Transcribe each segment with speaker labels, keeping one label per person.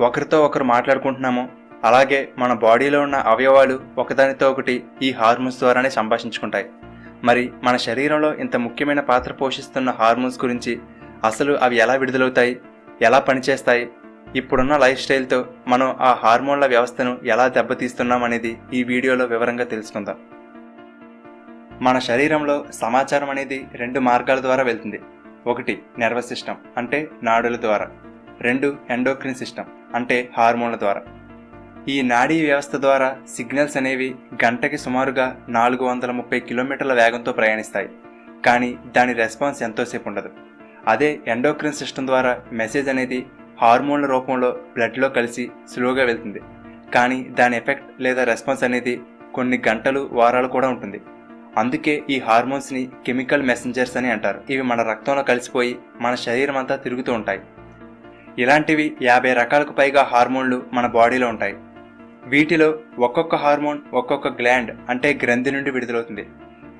Speaker 1: ఒకరితో ఒకరు మాట్లాడుకుంటున్నామో అలాగే మన బాడీలో ఉన్న అవయవాలు ఒకదానితో ఒకటి ఈ హార్మోన్స్ ద్వారానే సంభాషించుకుంటాయి. మరి మన శరీరంలో ఇంత ముఖ్యమైన పాత్ర పోషిస్తున్న హార్మోన్స్ గురించి, అసలు అవి ఎలా విడుదలవుతాయి, ఎలా పనిచేస్తాయి, ఇప్పుడున్న లైఫ్ స్టైల్తో మనం ఆ హార్మోన్ల వ్యవస్థను ఎలా దెబ్బతీస్తున్నాం అనేది ఈ వీడియోలో వివరంగా తెలుసుకుందాం. మన శరీరంలో సమాచారం అనేది 2 మార్గాల ద్వారా వెళ్తుంది. 1 నర్వస్ సిస్టమ్ అంటే నాడుల ద్వారా, 2 ఎండోక్రిన్ సిస్టమ్ అంటే హార్మోన్ల ద్వారా. ఈ నాడీ వ్యవస్థ ద్వారా సిగ్నల్స్ అనేవి గంటకి సుమారుగా 430 కిలోమీటర్ల వేగంతో ప్రయాణిస్తాయి, కానీ దాని రెస్పాన్స్ ఎంతోసేపు ఉండదు. అదే ఎండోక్రిన్ సిస్టమ్ ద్వారా మెసేజ్ అనేది హార్మోన్ల రూపంలో బ్లడ్లో కలిసి స్లోగా వెళ్తుంది, కానీ దాని ఎఫెక్ట్ లేదా రెస్పాన్స్ అనేది కొన్ని గంటలు, వారాలు కూడా ఉంటుంది. అందుకే ఈ హార్మోన్స్ని కెమికల్ మెసెంజర్స్ అని అంటారు. ఇవి మన రక్తంలో కలిసిపోయి మన శరీరం అంతా తిరుగుతూ ఉంటాయి. ఇలాంటివి 50 రకాలకు పైగా హార్మోన్లు మన బాడీలో ఉంటాయి. వీటిలో ఒక్కొక్క హార్మోన్ ఒక్కొక్క గ్లాండ్ అంటే గ్రంథి నుండి విడుదలవుతుంది.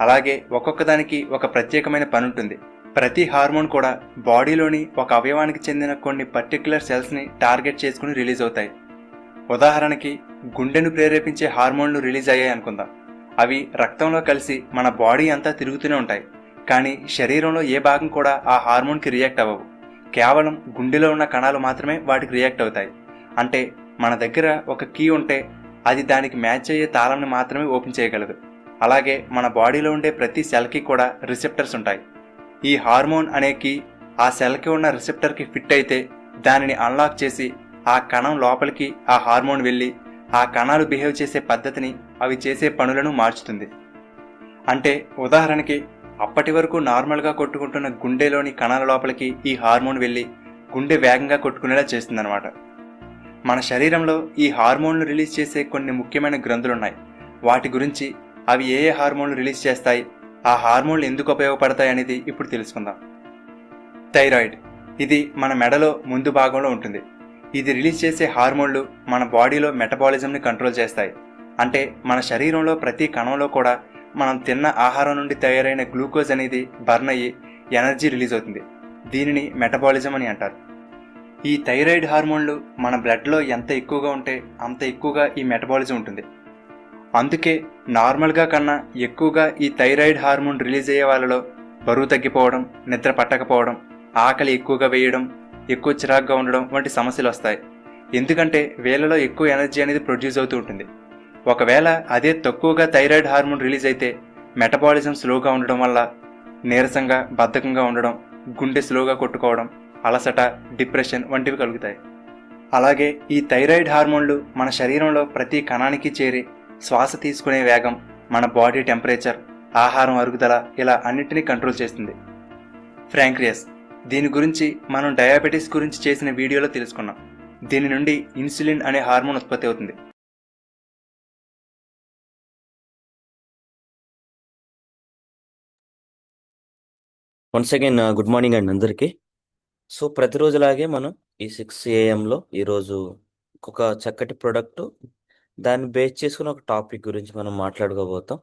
Speaker 1: అలాగే ఒక్కొక్క దానికి ఒక ప్రత్యేకమైన పని ఉంటుంది. ప్రతి హార్మోన్ కూడా బాడీలోని ఒక అవయవానికి చెందిన కొన్ని పర్టిక్యులర్ సెల్స్ని టార్గెట్ చేసుకుని రిలీజ్ అవుతాయి. ఉదాహరణకి గుండెను ప్రేరేపించే హార్మోన్లు రిలీజ్ అయ్యాయి అనుకుందాం. అవి రక్తంలో కలిసి మన బాడీ అంతా తిరుగుతూనే ఉంటాయి, కానీ శరీరంలో ఏ భాగం కూడా ఆ హార్మోన్కి రియాక్ట్ అవ్వవు. కేవలం గుండెలో ఉన్న కణాలు మాత్రమే వాటికి రియాక్ట్ అవుతాయి. అంటే మన దగ్గర ఒక కీ ఉంటే అది దానికి మ్యాచ్ అయ్యే తాళంని మాత్రమే ఓపెన్ చేయగలదు. అలాగే మన బాడీలో ఉండే ప్రతి సెల్కి కూడా రిసెప్టర్స్ ఉంటాయి. ఈ హార్మోన్ అనే కీ ఆ సెల్కి ఉన్న రిసెప్టర్కి ఫిట్ అయితే దానిని అన్లాక్ చేసి ఆ కణం లోపలికి ఆ హార్మోన్ వెళ్ళి ఆ కణాలు బిహేవ్ చేసే పద్ధతిని, అవి చేసే పనులను మార్చుతుంది. అంటే ఉదాహరణకి అప్పటి వరకు నార్మల్గా కొట్టుకుంటున్న గుండెలోని కణాల లోపలికి ఈ హార్మోన్ వెళ్ళి గుండె వేగంగా కొట్టుకునేలా చేస్తుందన్నమాట. మన శరీరంలో ఈ హార్మోన్లు రిలీజ్ చేసే కొన్ని ముఖ్యమైన గ్రంథులున్నాయి. వాటి గురించి, అవి ఏ హార్మోన్లు రిలీజ్ చేస్తాయి, ఆ హార్మోన్లు ఎందుకు ఉపయోగపడతాయి అనేది ఇప్పుడు తెలుసుకుందాం. థైరాయిడ్, ఇది మన మెడలో ముందు భాగంలో ఉంటుంది. ఇది రిలీజ్ చేసే హార్మోన్లు మన బాడీలో మెటబాలిజంని కంట్రోల్ చేస్తాయి. అంటే మన శరీరంలో ప్రతి కణంలో కూడా మనం తిన్న ఆహారం నుండి తయారైన గ్లూకోజ్ అనేది బర్న్ అయ్యి ఎనర్జీ రిలీజ్ అవుతుంది. దీనిని మెటబాలిజం అని అంటారు. ఈ థైరాయిడ్ హార్మోన్లు మన బ్లడ్లో ఎంత ఎక్కువగా ఉంటే అంత ఎక్కువగా ఈ మెటబాలిజం ఉంటుంది. అందుకే నార్మల్గా కన్నా ఎక్కువగా ఈ థైరాయిడ్ హార్మోన్ రిలీజ్ అయ్యే వాళ్ళలో బరువు తగ్గిపోవడం, నిద్ర పట్టకపోవడం, ఆకలి ఎక్కువగా వేయడం, ఎక్కువ చిరాగ్గా ఉండడం వంటి సమస్యలు వస్తాయి. ఎందుకంటే వీళ్ళలో ఎక్కువ ఎనర్జీ అనేది ప్రొడ్యూస్ అవుతూ ఉంటుంది. ఒకవేళ అదే తక్కువగా థైరాయిడ్ హార్మోన్ రిలీజ్ అయితే మెటబాలిజం స్లోగా ఉండడం వల్ల నీరసంగా, బద్ధకంగా ఉండడం, గుండె స్లోగా కొట్టుకోవడం, అలసట, డిప్రెషన్ వంటివి కలుగుతాయి. అలాగే ఈ థైరాయిడ్ హార్మోన్లు మన శరీరంలో ప్రతి కణానికి చేరి శ్వాస తీసుకునే వేగం, మన బాడీ టెంపరేచర్, ఆహారం అరుగుదల ఇలా అన్నిటినీ కంట్రోల్ చేస్తుంది. ప్యాంక్రియాస్, దీని గురించి మనం డయాబెటీస్ గురించి చేసిన వీడియోలో తెలుసుకున్నాం. దీని నుండి ఇన్సులిన్ అనే హార్మోన్ ఉత్పత్తి అవుతుంది.
Speaker 2: వన్స్ అగైన్ గుడ్ మార్నింగ్ అండి అందరికీ. సో ప్రతిరోజులాగే మనం ఈ 6 AM ఈరోజు ఒక చక్కటి ప్రోడక్ట్, దాన్ని బేస్ చేసుకుని ఒక టాపిక్ గురించి మనం మాట్లాడుకోబోతాం.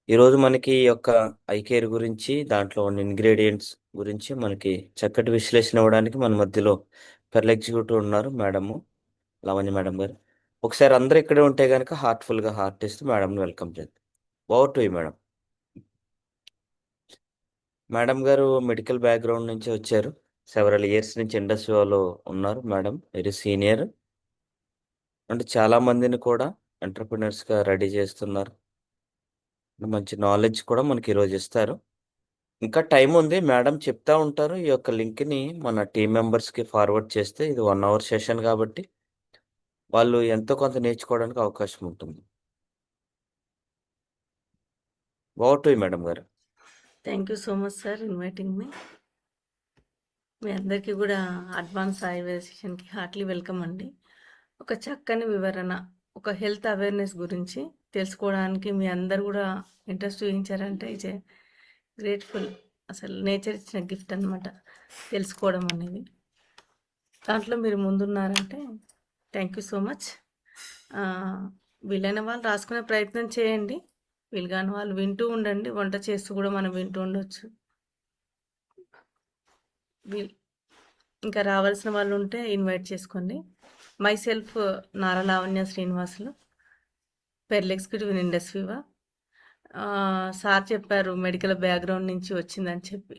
Speaker 2: ఈరోజు మనకి ఈ యొక్క ఐ కేర్ గురించి, దాంట్లో ఉన్న ఇంగ్రీడియంట్స్ గురించి మనకి చక్కటి విశ్లేషణ ఇవ్వడానికి మన మధ్యలో పెర్ల్ ఎగ్జిక్యూటివ్ ఉన్నారు, మేడము లావణ్య మేడం గారు. ఒకసారి అందరూ ఇక్కడే ఉంటే కనుక హార్ట్ఫుల్గా హార్ట్ ఇస్తూ మేడంని వెల్కమ్ చేద్దాం. Over to you madam. Madam గారు మెడికల్ బ్యాక్గ్రౌండ్ నుంచి వచ్చారు. సెవరల్ ఇయర్స్ నుంచి ఇండస్ట్రీలో ఉన్నారు మేడం. Very senior. అంటే చాలా మందిని కూడా ఎంటర్‌ప్రెన్యూర్స్‌గా రెడీ చేస్తున్నారు. మంచి నాలెడ్జ్ కూడా మనకి ఈరోజు ఇస్తారు. ఇంకా టైం ఉంది. మేడం చెప్తా ఉంటారు. ఈ యొక్క లింక్‌ని మన టీమ్ మెంబర్స్‌కి ఫార్వర్డ్ చేస్తే, ఇది 1 అవర్ సెషన్ కాబట్టి వాళ్ళు ఎంతో కొంత నేర్చుకోవడానికి అవకాశం ఉంటుంది. ఓవర్ టు యు మేడం గారు.
Speaker 3: Thank you so much sir inviting me. మీ అందరికీ కూడా అడ్వాన్స్ ఆయుర్వేద సెషన్కి హార్ట్లీ వెల్కమ్ అండి. ఒక చక్కని వివరణ, ఒక హెల్త్ అవేర్నెస్ గురించి తెలుసుకోవడానికి మీ అందరు కూడా ఇంట్రెస్ట్ చూపించారంటే ఇట్స్ గ్రేట్ఫుల్. అసలు నేచర్ ఇచ్చిన గిఫ్ట్ అనమాట తెలుసుకోవడం అనేది. దాంట్లో మీరు ముందున్నారంటే థ్యాంక్ యూ సో మచ్. వీలైన వాళ్ళు రాసుకునే ప్రయత్నం చేయండి, వీలు కాని వాళ్ళు వింటూ ఉండండి. వంట చేస్తూ కూడా మనం వింటూ ఉండొచ్చు. ఇంకా రావాల్సిన వాళ్ళు ఉంటే ఇన్వైట్ చేసుకోండి. myself Nara Lavanya Srinivasulu, pearl executive in ఇండస్ట్రీవా. సార్ చెప్పారు మెడికల్ బ్యాక్గ్రౌండ్ నుంచి వచ్చిందని చెప్పి.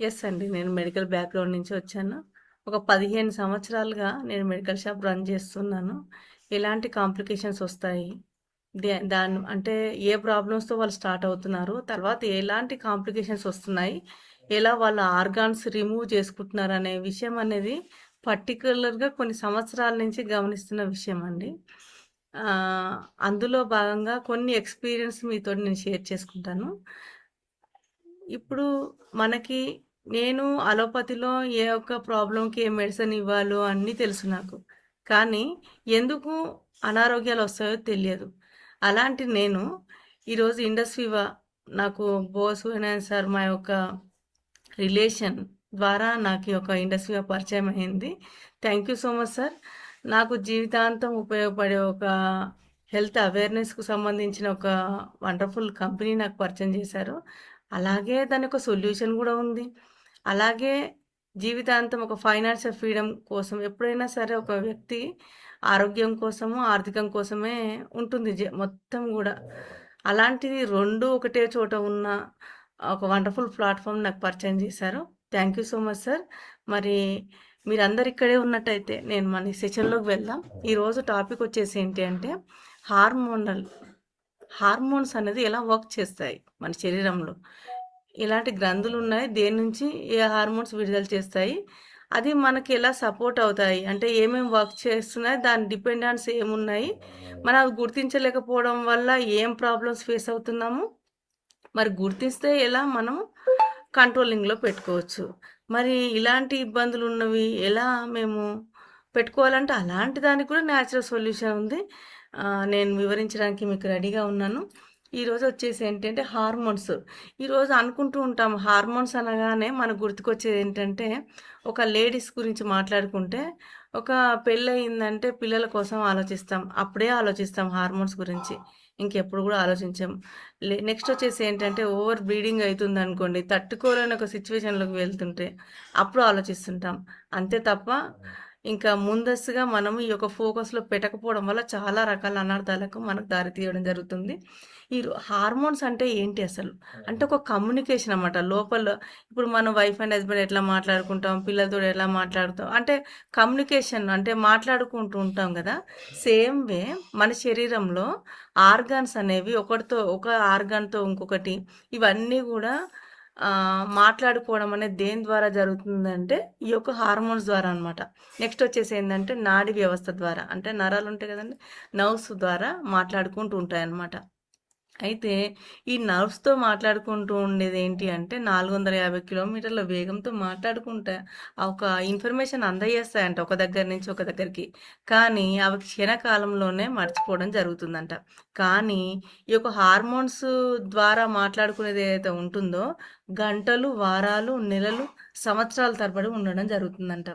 Speaker 3: ఎస్ అండి, నేను మెడికల్ బ్యాక్గ్రౌండ్ నుంచి వచ్చాను. ఒక 15 సంవత్సరాలుగా నేను మెడికల్ షాప్ రన్ చేస్తున్నాను. ఎలాంటి కాంప్లికేషన్స్ వస్తాయి, దాని అంటే ఏ ప్రాబ్లమ్స్తో వాళ్ళు స్టార్ట్ అవుతున్నారు, తర్వాత ఎలాంటి కాంప్లికేషన్స్ వస్తున్నాయి, ఎలా వాళ్ళ ఆర్గాన్స్ రిమూవ్ చేసుకుంటున్నారు అనే విషయం అనేది పర్టికులర్గా కొన్ని సంవత్సరాల నుంచి గమనిస్తున్న విషయం అండి. అందులో భాగంగా కొన్ని ఎక్స్పీరియన్స్ మీతో నేను షేర్ చేసుకుంటాను. ఇప్పుడు మనకి నేను అలోపతిలో ఏ ఒక్క ప్రాబ్లంకి ఏ మెడిసిన్ ఇవ్వాలో అన్నీ తెలుసు నాకు, కానీ ఎందుకు అనారోగ్యాలు వస్తాయో తెలియదు. అలాంటి నేను ఈరోజు ఇండస్ట్రీవా నాకు బోస్ ఫైనాన్స్ సార్ మా యొక్క రిలేషన్ ద్వారా నాకు ఈ యొక్క ఇండస్ట్రీగా పరిచయం అయింది. Thank you so much sir. నాకు జీవితాంతం ఉపయోగపడే ఒక హెల్త్ అవేర్నెస్కు సంబంధించిన ఒక వండర్ఫుల్ కంపెనీ నాకు పరిచయం చేశారు. అలాగే దాని ఒక సొల్యూషన్ కూడా ఉంది. అలాగే జీవితాంతం ఒక ఫైనాన్షియల్ ఫ్రీడమ్ కోసం ఎప్పుడైనా సరే ఒక వ్యక్తి ఆరోగ్యం కోసము ఆర్థికం కోసమే ఉంటుంది మొత్తం కూడా. అలాంటిది రెండు ఒకటే చోట ఉన్న ఒక వండర్ఫుల్ ప్లాట్ఫామ్ నాకు పరిచయం చేశారు. Thank you so much sir. మరి మీరందరు ఇక్కడే ఉన్నట్టయితే నేను మన సెషన్లోకి వెళ్దాం. ఈరోజు టాపిక్ వచ్చేసి ఏంటి అంటే హార్మోన్స్ అనేది ఎలా వర్క్ చేస్తాయి మన శరీరంలో, ఎలాంటి గ్రంథులు ఉన్నాయి, దేని నుంచి ఏ హార్మోన్స్ విడుదల చేస్తాయి, అది మనకి ఎలా సపోర్ట్ అవుతాయి, అంటే ఏమేమి వర్క్ చేస్తున్నాయి, దాని డిపెండెన్స్ ఏమున్నాయి, మనం అవి గుర్తించలేకపోవడం వల్ల ఏం ప్రాబ్లమ్స్ ఫేస్ అవుతున్నాము, మరి గుర్తిస్తే ఎలా మనం కంట్రోలింగ్లో పెట్టుకోవచ్చు, మరి ఇలాంటి ఇబ్బందులు ఉన్నవి ఎలా మేము పెట్టుకోవాలంటే అలాంటి దానికి కూడా న్యాచురల్ సొల్యూషన్ ఉంది. నేను వివరించడానికి మీకు రెడీగా ఉన్నాను. ఈరోజు వచ్చేసి ఏంటంటే హార్మోన్స్. ఈరోజు అనుకుంటూ ఉంటాం హార్మోన్స్ అనగానే మనకు గుర్తుకొచ్చేది ఏంటంటే ఒక లేడీస్ గురించి మాట్లాడుకుంటే ఒక పెళ్ళి అయిందంటే పిల్లల కోసం ఆలోచిస్తాం, అప్పుడే ఆలోచిస్తాం హార్మోన్స్ గురించి, ఇంకెప్పుడు కూడా ఆలోచించాం. నెక్స్ట్ వచ్చేసి ఏంటంటే ఓవర్ బ్లీడింగ్ అవుతుంది అనుకోండి, తట్టుకోలేని ఒక సిచ్యువేషన్లోకి వెళ్తుంటే అప్పుడు ఆలోచిస్తుంటాం. అంతే తప్ప ఇంకా ముందస్తుగా మనం ఈ యొక్క ఫోకస్లో పెట్టకపోవడం వల్ల చాలా రకాల అనర్థాలకు మనకు దారి తీయడం జరుగుతుంది. ఈ హార్మోన్స్ అంటే ఏంటి అసలు అంటే ఒక కమ్యూనికేషన్ అన్నమాట. లోపల ఇప్పుడు మనం వైఫ్ అండ్ హస్బెండ్ ఎట్లా మాట్లాడుకుంటాం, పిల్లలతో ఎలా మాట్లాడుతాం, అంటే కమ్యూనికేషన్ అంటే మాట్లాడుకుంటూ ఉంటాం కదా. సేమ్ వే మన శరీరంలో ఆర్గాన్స్ అనేవి ఒకటితో ఒక ఆర్గాన్తో ఇంకొకటి ఇవన్నీ కూడా మాట్లాడుకోవడం అనేది దేని ద్వారా జరుగుతుందంటే ఈ యొక్క హార్మోన్స్ ద్వారా అనమాట. నెక్స్ట్ వచ్చేసి ఏంటంటే నాడీ వ్యవస్థ ద్వారా, అంటే నరాలు ఉంటాయి కదండి, నర్వ్స్ ద్వారా మాట్లాడుకుంటూ ఉంటాయి అన్నమాట. అయితే ఈ నర్వ్స్తో మాట్లాడుకుంటూ ఉండేది ఏంటి అంటే 450 కిలోమీటర్ల వేగంతో మాట్లాడుకుంటా ఒక ఇన్ఫర్మేషన్ అందజేస్తాయంట ఒక దగ్గర నుంచి ఒక దగ్గరికి, కానీ అవి క్షణకాలంలోనే మర్చిపోవడం జరుగుతుందంట. కానీ ఈ యొక్క హార్మోన్స్ ద్వారా మాట్లాడుకునేది ఏదైతే ఉంటుందో గంటలు, వారాలు, నెలలు, సంవత్సరాల తరబడి ఉండడం జరుగుతుందంట.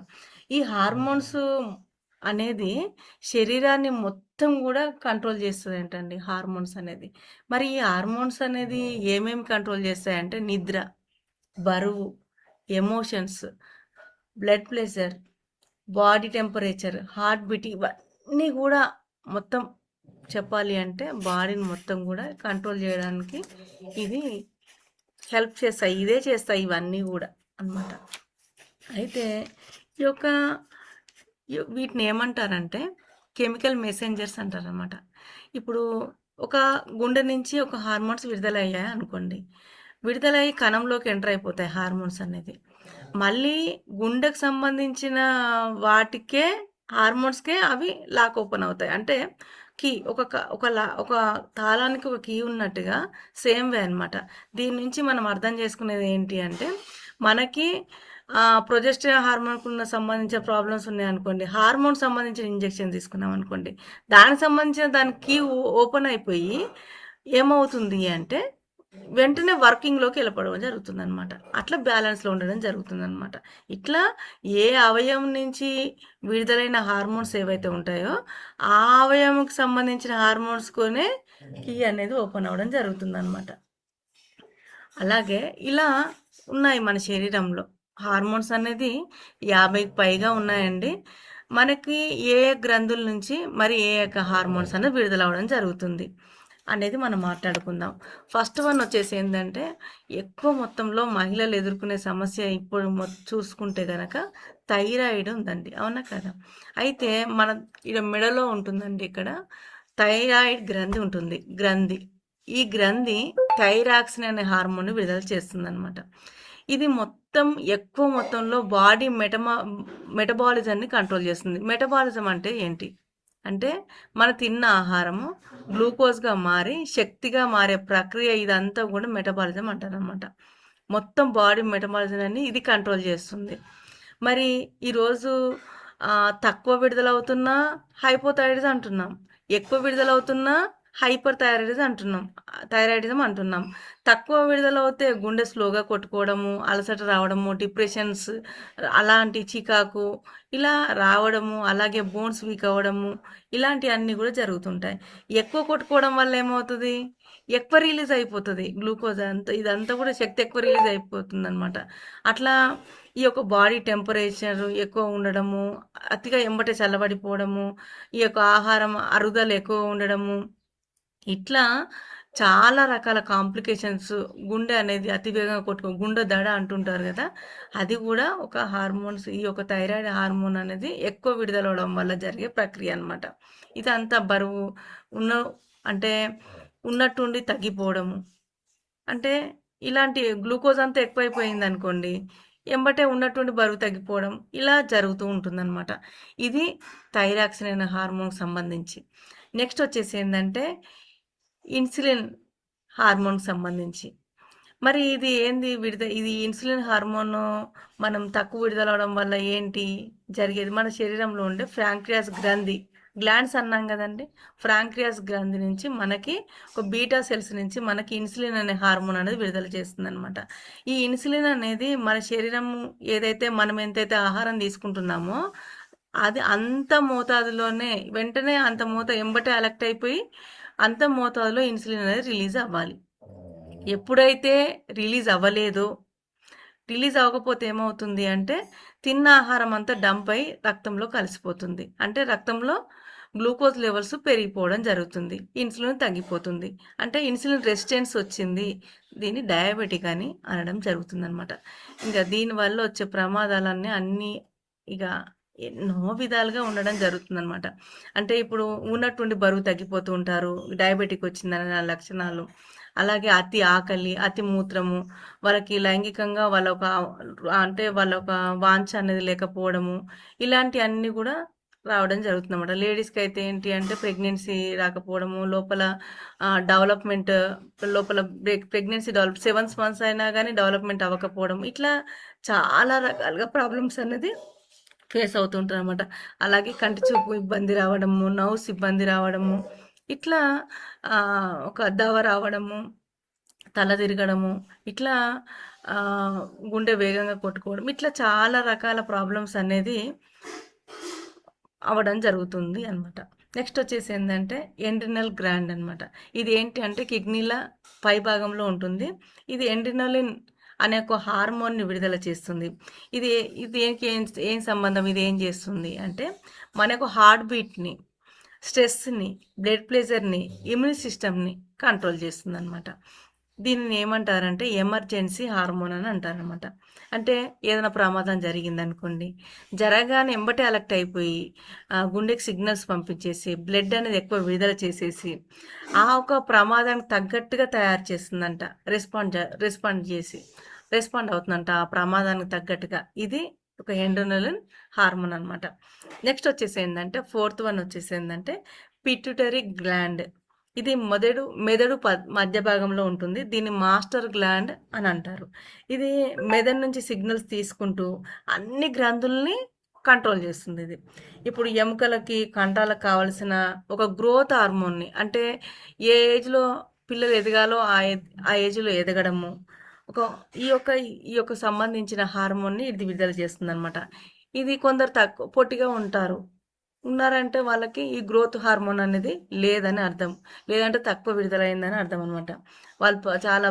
Speaker 3: ఈ హార్మోన్స్ అనేది శరీరాన్ని మొత్తం కూడా కంట్రోల్ చేస్తుంది ఏంటండి హార్మోన్స్ అనేది. మరి ఈ హార్మోన్స్ అనేది ఏమేమి కంట్రోల్ చేస్తాయంటే నిద్ర, బరువు, emotions, blood pressure, body temperature, heart beat, ఇవన్నీ కూడా మొత్తం చెప్పాలి అంటే బాడీని మొత్తం కూడా కంట్రోల్ చేయడానికి ఇది హెల్ప్ చేస్తాయి, ఇదే చేస్తాయి ఇవన్నీ కూడా అన్నమాట. అయితే ఈ యొక్క వీటిని ఏమంటారంటే కెమికల్ మెసెంజర్స్ అంటారనమాట. ఇప్పుడు ఒక గుండె నుంచి ఒక హార్మోన్స్ విడుదలయ్యాయి అనుకోండి, విడుదలయ్యి కణంలోకి ఎంటర్ అయిపోతాయి హార్మోన్స్ అనేది. మళ్ళీ గుండెకు సంబంధించిన వాటికే హార్మోన్స్కే అవి లాక్ ఓపెన్ అవుతాయి. అంటే కీ ఒక తాళానికి ఒక కీ ఉన్నట్టుగా సేమ్ వే అనమాట. దీని నుంచి మనం అర్థం చేసుకునేది ఏంటి అంటే మనకి ప్రొజెస్టరాన్ హార్మోన్కు సంబంధించిన ప్రాబ్లమ్స్ ఉన్నాయనుకోండి, హార్మోన్ సంబంధించిన ఇంజెక్షన్ తీసుకున్నాం అనుకోండి, దానికి సంబంధించిన దాని కీ ఓపెన్ అయిపోయి ఏమవుతుంది అంటే వెంటనే వర్కింగ్లోకి వెళ్ళిపోవడం జరుగుతుంది అనమాట. అట్లా బ్యాలెన్స్లో ఉండడం జరుగుతుంది అనమాట. ఇట్లా ఏ అవయవం నుంచి విడుదలైన హార్మోన్స్ ఏవైతే ఉంటాయో ఆ అవయవంకి సంబంధించిన హార్మోన్స్కోనే కీ అనేది ఓపెన్ అవ్వడం జరుగుతుంది అనమాట. అలాగే ఇలా ఉన్నాయి మన శరీరంలో హార్మోన్స్ అనేది 50కి పైగా ఉన్నాయండి. మనకి ఏ ఏ గ్రంథుల నుంచి మరి ఏ యొక్క హార్మోన్స్ అనేది విడుదల అవ్వడం జరుగుతుంది అనేది మనం మాట్లాడుకుందాం. ఫస్ట్ వన్ వచ్చేసి ఏంటంటే ఎక్కువ మొత్తంలో మహిళలు ఎదుర్కొనే సమస్య ఇప్పుడు చూసుకుంటే గనక థైరాయిడ్ ఉందండి, అవునా కదా? అయితే మన ఇక్కడ మెడలో ఉంటుందండి, ఇక్కడ థైరాయిడ్ గ్రంథి ఉంటుంది. ఈ గ్రంథి థైరాక్సిన్ అనే హార్మోన్ విడుదల చేస్తుంది అనమాట. ఇది మొత్తం ఎక్కువ మొత్తంలో బాడీ మెటబాలిజాన్ని కంట్రోల్ చేస్తుంది. మెటబాలిజం అంటే ఏంటి అంటే మన తిన్న ఆహారము గ్లూకోజ్గా మారి శక్తిగా మారే ప్రక్రియ, ఇదంతా కూడా మెటబాలిజం అంటారు అనమాట. మొత్తం బాడీ మెటబాలిజం అని ఇది కంట్రోల్ చేస్తుంది. మరి ఈరోజు తక్కువ విడుదలవుతున్నా హైపోథైరాయిడిజం అంటున్నాం, ఎక్కువ విడుదలవుతున్నా హైపర్ థైరాయిడిజం అంటున్నాం. తక్కువ విడుదలవుతే గుండె స్లోగా కొట్టుకోవడము, అలసట రావడము, డిప్రెషన్స్, అలాంటి చికాకు ఇలా రావడము, అలాగే బోన్స్ వీక్ అవ్వడము, ఇలాంటివన్నీ కూడా జరుగుతుంటాయి. ఎక్కువ కొట్టుకోవడం వల్ల ఏమవుతుంది, ఎక్కువ రిలీజ్ అయిపోతుంది గ్లూకోజ్ అంతా, ఇదంతా కూడా శక్తి ఎక్కువ రిలీజ్ అయిపోతుంది అనమాట. అట్లా ఈ యొక్క బాడీ టెంపరేచర్ ఎక్కువ ఉండడము, అతిగా ఎంబటే చల్లబడిపోవడము, ఈ యొక్క ఆహారం అరుగుదల ఎక్కువ ఉండడము, ఇట్లా చాలా రకాల కాంప్లికేషన్స్, గుండె అనేది అతివేగంగా గుండె దడ అంటుంటారు కదా, అది కూడా ఒక హార్మోన్స్, ఈ యొక్క థైరాయిడ్ హార్మోన్ అనేది ఎక్కువ విడుదలవడం వల్ల జరిగే ప్రక్రియ అనమాట. ఇదంతా బరువు అంటే ఉన్నట్టుండి తగ్గిపోవడము, అంటే ఇలాంటి గ్లూకోజ్ అంతా ఎక్కువైపోయింది అనుకోండి, ఎంబటే ఉన్నటువంటి బరువు తగ్గిపోవడం, ఇలా జరుగుతూ ఉంటుందన్నమాట. ఇది థైరాక్సిన్ అనే హార్మోన్కి సంబంధించి. నెక్స్ట్ వచ్చేసి ఏంటంటే ఇన్సులిన్ హార్మోన్కి సంబంధించి. మరి ఇది ఏంది ఇది ఇన్సులిన్ హార్మోన్ మనం తక్కువ విడుదలవడం వల్ల ఏంటి జరిగేది, మన శరీరంలో ఉండే ఫ్రాంక్రియాస్ గ్లాండ్స్ అన్నాం కదండి, ఫ్రాంక్రియాస్ గ్రంథి నుంచి మనకి ఒక బీటా సెల్స్ నుంచి మనకి ఇన్సులిన్ అనే హార్మోన్ అనేది విడుదల చేస్తుంది అనమాట. ఈ ఇన్సులిన్ అనేది మన శరీరం ఏదైతే మనం ఎంతైతే ఆహారం తీసుకుంటున్నామో అది అంత మోతాదులోనే వెంటనే అంత ఎంబటే అలెక్ట్ అయిపోయి అంత మోతాదులో ఇన్సులిన్ అనేది రిలీజ్ అవ్వాలి. ఎప్పుడైతే రిలీజ్ అవ్వకపోతే ఏమవుతుంది అంటే తిన్న ఆహారం అంతా డంప్ అయి రక్తంలో కలిసిపోతుంది. అంటే రక్తంలో గ్లూకోజ్ లెవెల్స్ పెరిగిపోవడం జరుగుతుంది, ఇన్సులిన్ తగ్గిపోతుంది, అంటే ఇన్సులిన్ రెసిస్టెన్స్ వచ్చింది. దీన్ని డయాబెటిక్ అని అనడం జరుగుతుంది అనమాట. ఇంకా దీనివల్ల వచ్చే ప్రమాదాలన్నీ అన్నీ ఇక ఎన్నో విధాలుగా ఉండడం జరుగుతుంది అనమాట. అంటే ఇప్పుడు ఉన్నటువంటి బరువు తగ్గిపోతూ ఉంటారు, డయాబెటిక్ వచ్చిందనే లక్షణాలు. అలాగే అతి ఆకలి, అతి మూత్రము, వాళ్ళకి లైంగికంగా వాళ్ళ ఒక వాంఛ అనేది లేకపోవడము, ఇలాంటివన్నీ కూడా రావడం జరుగుతుంది అనమాట. లేడీస్కి అయితే ఏంటి అంటే ప్రెగ్నెన్సీ రాకపోవడము, లోపల ప్రెగ్నెన్సీ 7 months అయినా కానీ డెవలప్మెంట్ అవ్వకపోవడం, ఇట్లా చాలా రకాలుగా ప్రాబ్లమ్స్ అనేది ఫేస్ అవుతుంటారు అనమాట. అలాగే కంటి చూపు ఇబ్బంది రావడము, నర్వ్స్ ఇబ్బంది రావడము, ఇట్లా ఒక దవ రావడము, తల తిరగడము, ఇట్లా గుండె వేగంగా కొట్టుకోవడం, ఇట్లా చాలా రకాల ప్రాబ్లమ్స్ అనేది అవ్వడం జరుగుతుంది అనమాట. నెక్స్ట్ వచ్చేసి ఏంటంటే ఎండ్రినల్ గ్లాండ్ అనమాట. ఇది ఏంటి అంటే కిడ్నీల పై భాగంలో ఉంటుంది. ఇది ఎండ్రినలిన్ అనే ఒక హార్మోన్ని విడుదల చేస్తుంది. ఇది ఏం సంబంధం, ఇది ఏం చేస్తుంది అంటే మనకు హార్ట్ బీట్ని, స్ట్రెస్ని, బ్లడ్ ప్రెషర్ని, ఇమ్యూన్ సిస్టమ్ని కంట్రోల్ చేస్తుంది అనమాట. దీనిని ఏమంటారంటే ఎమర్జెన్సీ హార్మోన్ అని అంటారనమాట. అంటే ఏదైనా ప్రమాదం జరిగిందనుకోండి, జరగానే ఎంబటే అలెక్ట్ అయిపోయి గుండెకి సిగ్నల్స్ పంపించేసి బ్లడ్ అనేది ఎక్కువ విడుదల చేసేసి ఆ ఒక ప్రమాదానికి తగ్గట్టుగా తయారు చేస్తుందంట, రెస్పాండ్ అవుతుందంట ఆ ప్రమాదానికి తగ్గట్టుగా. ఇది ఒక ఎండ్రినలిన్ హార్మోన్ అనమాట. నెక్స్ట్ వచ్చేసి ఏంటంటే 4th one వచ్చేసి ఏంటంటే పిట్యూటరీ గ్లాండ్. ఇది మెదడు మధ్య భాగంలో ఉంటుంది. దీన్ని మాస్టర్ గ్లాండ్ అని అంటారు. ఇది మెదడు నుంచి సిగ్నల్స్ తీసుకుంటూ అన్ని గ్రంథుల్ని కంట్రోల్ చేస్తుంది. ఇది ఇప్పుడు ఎముకలకి, కంటాలకు కావలసిన ఒక గ్రోత్ హార్మోన్ని, అంటే ఏ ఏజ్లో పిల్లలు ఎదగాలో ఆ ఏజ్లో ఎదగడము, ఈ యొక్క సంబంధించిన హార్మోన్ని ఇది విడుదల చేస్తుంది అనమాట. ఇది కొందరు పొట్టిగా ఉన్నారంటే వాళ్ళకి ఈ గ్రోత్ హార్మోన్ అనేది లేదని అర్థం, లేదంటే తక్కువ విడుదలైందని అర్థం అనమాట. వాళ్ళు చాలా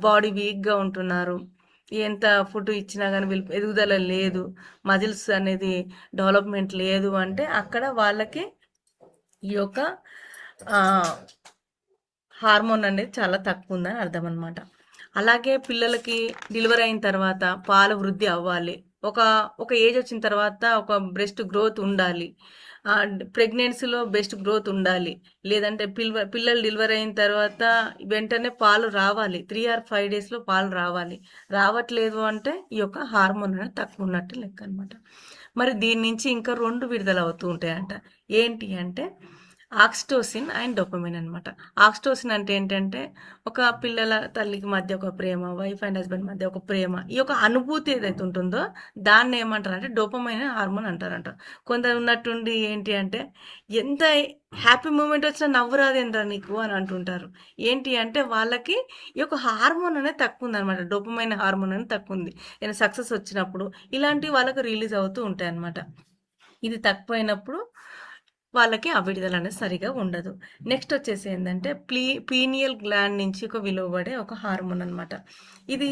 Speaker 3: బాడీ వీక్గా ఉంటున్నారు, ఎంత ఫుడ్ ఇచ్చినా కానీ వీళ్ళు ఎదుగుదల లేదు, మజిల్స్ అనేది డెవలప్మెంట్ లేదు అంటే అక్కడ వాళ్ళకి ఈ యొక్క ఆ, హార్మోన్ అనేది చాలా తక్కువ ఉందని అర్థం అనమాట. అలాగే పిల్లలకి డెలివరీ అయిన తర్వాత పాల వృద్ధి అవ్వాలి, ఒక ఒక ఏజ్ వచ్చిన తర్వాత ఒక బ్రెస్ట్ గ్రోత్ ఉండాలి, ప్రెగ్నెన్సీలో బెస్ట్ గ్రోత్ ఉండాలి, లేదంటే పిల్లలు డెలివరీ అయిన తర్వాత వెంటనే పాలు రావాలి, 3 or 5 daysలో పాలు రావాలి. రావట్లేదు అంటే ఈ యొక్క హార్మోన్ అనేది తక్కువ ఉన్నట్టు లెక్క అనమాట. మరి దీని నుంచి ఇంకా 2 విడుదల అవుతూ ఉంటాయంట. ఏంటి అంటే ఆక్సిటోసిన్ అండ్ డోపమైన్ అనమాట. ఆక్సిటోసిన్ అంటే ఏంటంటే ఒక పిల్లల తల్లికి మధ్య ఒక ప్రేమ, వైఫ్ అండ్ హస్బెండ్ మధ్య ఒక ప్రేమ, ఈ యొక్క అనుభూతి ఏదైతే ఉంటుందో దాన్ని ఏమంటారు అంటే డోపమైన్ హార్మోన్ అంటారంట. కొందరు ఉన్నట్టుండి ఏంటి అంటే ఎంత హ్యాపీ మూమెంట్ వచ్చినా నవ్వు రాదేంట్రా నీకు అని అంటుంటారు. ఏంటి అంటే వాళ్ళకి ఈ యొక్క హార్మోన్ అనేది తక్కువ ఉంది అనమాట, డోపమైన్ హార్మోన్ అనేది తక్కువ ఉంది. ఏదైనా సక్సెస్ వచ్చినప్పుడు ఇలాంటివి వాళ్ళకి రిలీజ్ అవుతూ ఉంటాయి అనమాట. ఇది తక్కువైనప్పుడు వాళ్ళకి ఆ విడుదల అనేది సరిగా ఉండదు. నెక్స్ట్ వచ్చేసి ఏంటంటే పీనియల్ గ్లాండ్ నుంచి ఒక వెలువడే ఒక హార్మోన్ అనమాట. ఇది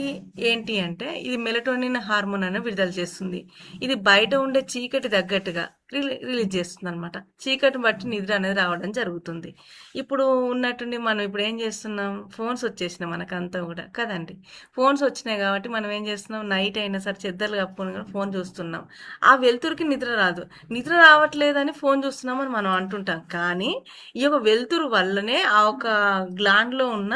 Speaker 3: ఏంటి అంటే ఇది మెలటోనిన్ హార్మోన్ అనేది విడుదల చేస్తుంది. ఇది బయట ఉండే చీకటి తగ్గట్టుగా రిలీజ్ చేస్తుంది అనమాట. చీకటి బట్టి నిద్ర అనేది రావడం జరుగుతుంది. ఇప్పుడు ఉన్నట్టుండి మనం ఇప్పుడు ఏం చేస్తున్నాం, ఫోన్స్ వచ్చేసినాయి మనకంతా కూడా కదండి. ఫోన్స్ వచ్చినాయి కాబట్టి మనం ఏం చేస్తున్నాం, నైట్ అయినా సరే చెద్దర్లు కప్పుకొని కూడా ఫోన్ చూస్తున్నాం. ఆ వెలుతురుకి నిద్ర రాదు, నిద్ర రావట్లేదని ఫోన్ చూస్తున్నామని మనం అంటుంటాం. కానీ ఈ యొక్క వెలుతురు వల్లనే ఆ ఒక గ్లాండ్లో ఉన్న